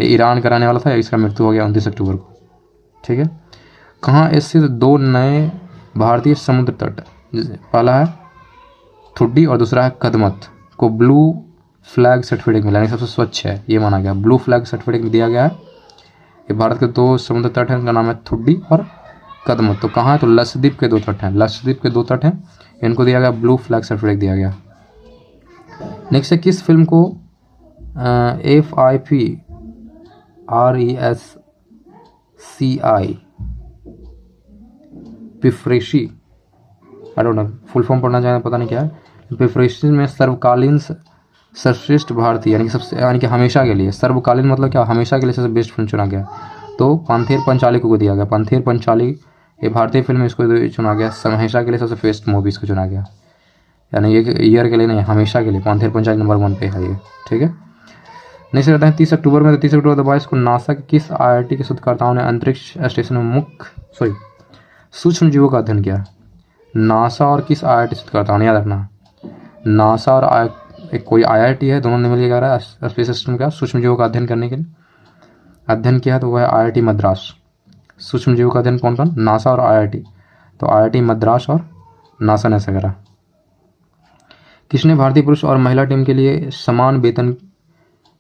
ये ईरान का रहने वाला था, इसका मृत्यु हो गया 29 अक्टूबर को। ठीक है। कहाँ स्थित 2 नए भारतीय समुद्र तट, पहला है थुड्डी और दूसरा है कदमत, को ब्लू फ्लैग सर्टिफिकेट मिला, यानी सबसे स्वच्छ है ये माना गया, ब्लू फ्लैग सर्टिफिकेट दिया गया है। ये भारत के 2 समुद्र तट हैं, इनका नाम है थुड्डी और कदमत। तो कहाँ है? तो लक्षद्वीप के 2 तट हैं, लक्षद्वीप के 2 तट हैं, इनको दिया गया ब्लू फ्लैग सर्टिफिकेट दिया गया। नेक्स्ट है, किस फिल्म को FIPRESCI FIPRESCI, I don't know full form पढ़ना चाहें पता नहीं क्या है, पिफ्रेशी में सर्वकालीन सर्वश्रेष्ठ भारतीय यानी कि हमेशा के लिए, सर्वकालीन मतलब क्या? हमेशा के लिए सबसे बेस्ट फिल्म चुना गया। तो पांथेर पंचाली को दिया गया, पांथेर पंचाली ये भारतीय फिल्म है, इसको चुना गया हमेशा के लिए सबसे बेस्ट मूवीज़ को चुना गया, यानी ये ईयर के लिए नहीं, हमेशा के लिए पांथेर पंचाली नंबर 1 पे है ये। ठीक है। नेक्स्ट रहता है 30 अक्टूबर में। तो 30 अक्टूबर 22 को नासा के किस IIT के शोधकर्ताओं ने अंतरिक्ष स्टेशन में सूक्ष्म जीवों का अध्ययन किया? नासा और किस IIT शोधकर्ताओं ने, याद रखना, नासा और कोई IIT है, दोनों ने मिलकर क्या रहा है स्पेस सिस्टम का सूक्ष्म जीवों का अध्ययन करने के लिए अध्ययन किया है, तो वह है IIT मद्रास। सूक्ष्म जीवों का अध्ययन कौन कौन? नासा और IIT। तो IIT मद्रास और नासा ने ऐसा करा। किसने भारतीय पुरुष और महिला टीम के लिए समान वेतन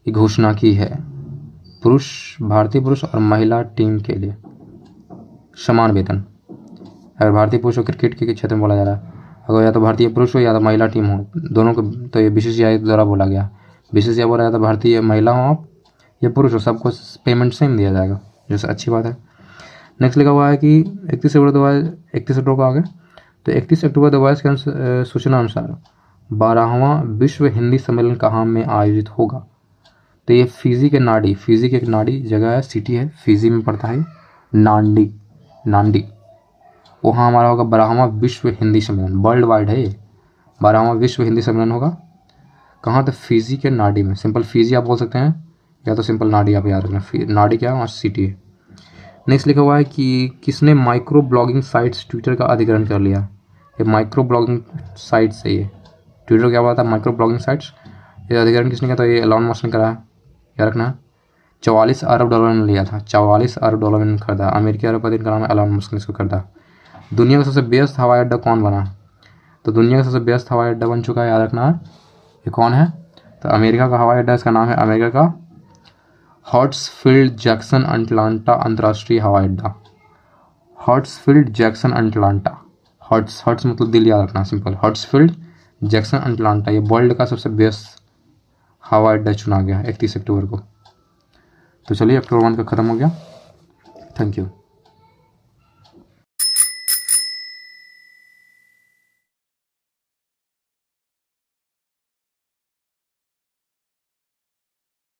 की घोषणा की है? भारतीय पुरुष और महिला टीम के लिए समान वेतन। अगर भारतीय पुरुष और क्रिकेट के क्षेत्र में बोला जा रहा है, अगर या तो भारतीय पुरुष हो या तो महिला टीम हो, दोनों को, तो ये BCCI द्वारा बोला गया। BCCI बोला जाता है भारतीय महिला हो आप या पुरुष हो, सबको पेमेंट सेम दिया जाएगा, जैसे अच्छी बात है। नेक्स्ट लिखा हुआ है कि 31 अक्टूबर को आ गए। तो 31 अक्टूबर 2022 के सूचना अनुसार 12वां विश्व हिंदी सम्मेलन कहाँ में आयोजित होगा? तो ये फिजी की एक नाड़ी जगह है, सिटी है, फिजी में पड़ता है, नांडी। वहाँ हमारा होगा 12वां विश्व हिंदी सम्मेलन, वर्ल्ड वाइड है ये। 12वां विश्व हिंदी सम्मेलन होगा कहाँ? तो फिजी के नाडी में। सिंपल फिजी आप बोल सकते हैं या तो सिंपल नाडी आप याद रखना। नाडी क्या है? वहाँ सिटी है। नेक्स्ट लिखा हुआ है कि किसने माइक्रो ब्लॉगिंग साइट्स ट्विटर का अधिग्रहण कर लिया? ये माइक्रो ब्लॉगिंग साइट्स है, ये ट्विटर क्या हुआ था? माइक्रो ब्लॉगिंग साइट्स, ये अधिग्रहण किसने किया? तो ये एलॉन मस्क ने करा है, याद रखना। 44 अरब डॉलर में लिया था, 44 अरब डॉलर में खरीदा। अमेरिकी अरबपति का नाम है एलॉन मस्क ने इसको खरीदा। दुनिया का सबसे व्यस्त हवाई अड्डा कौन बना? तो दुनिया का सबसे व्यस्त हवाई अड्डा बन चुका है, याद रखना है। ये कौन है? तो अमेरिका का हवाई अड्डा, इसका नाम है अमेरिका का हर्ट्सफील्ड जैक्सन अटलांटा अंतर्राष्ट्रीय हवाई अड्डा। हर्ट्सफील्ड जैक्सन अटलांटा, हर्ट्स मतलब दिल, याद रखना सिंपल। हर्ट्सफील्ड जैक्सन अटलांटा, ये वर्ल्ड का सबसे व्यस्त हवाई अड्डा चुना गया 31 अक्टूबर को। तो चलिए, अक्टूबर 1 का ख़त्म हो गया। Thank you.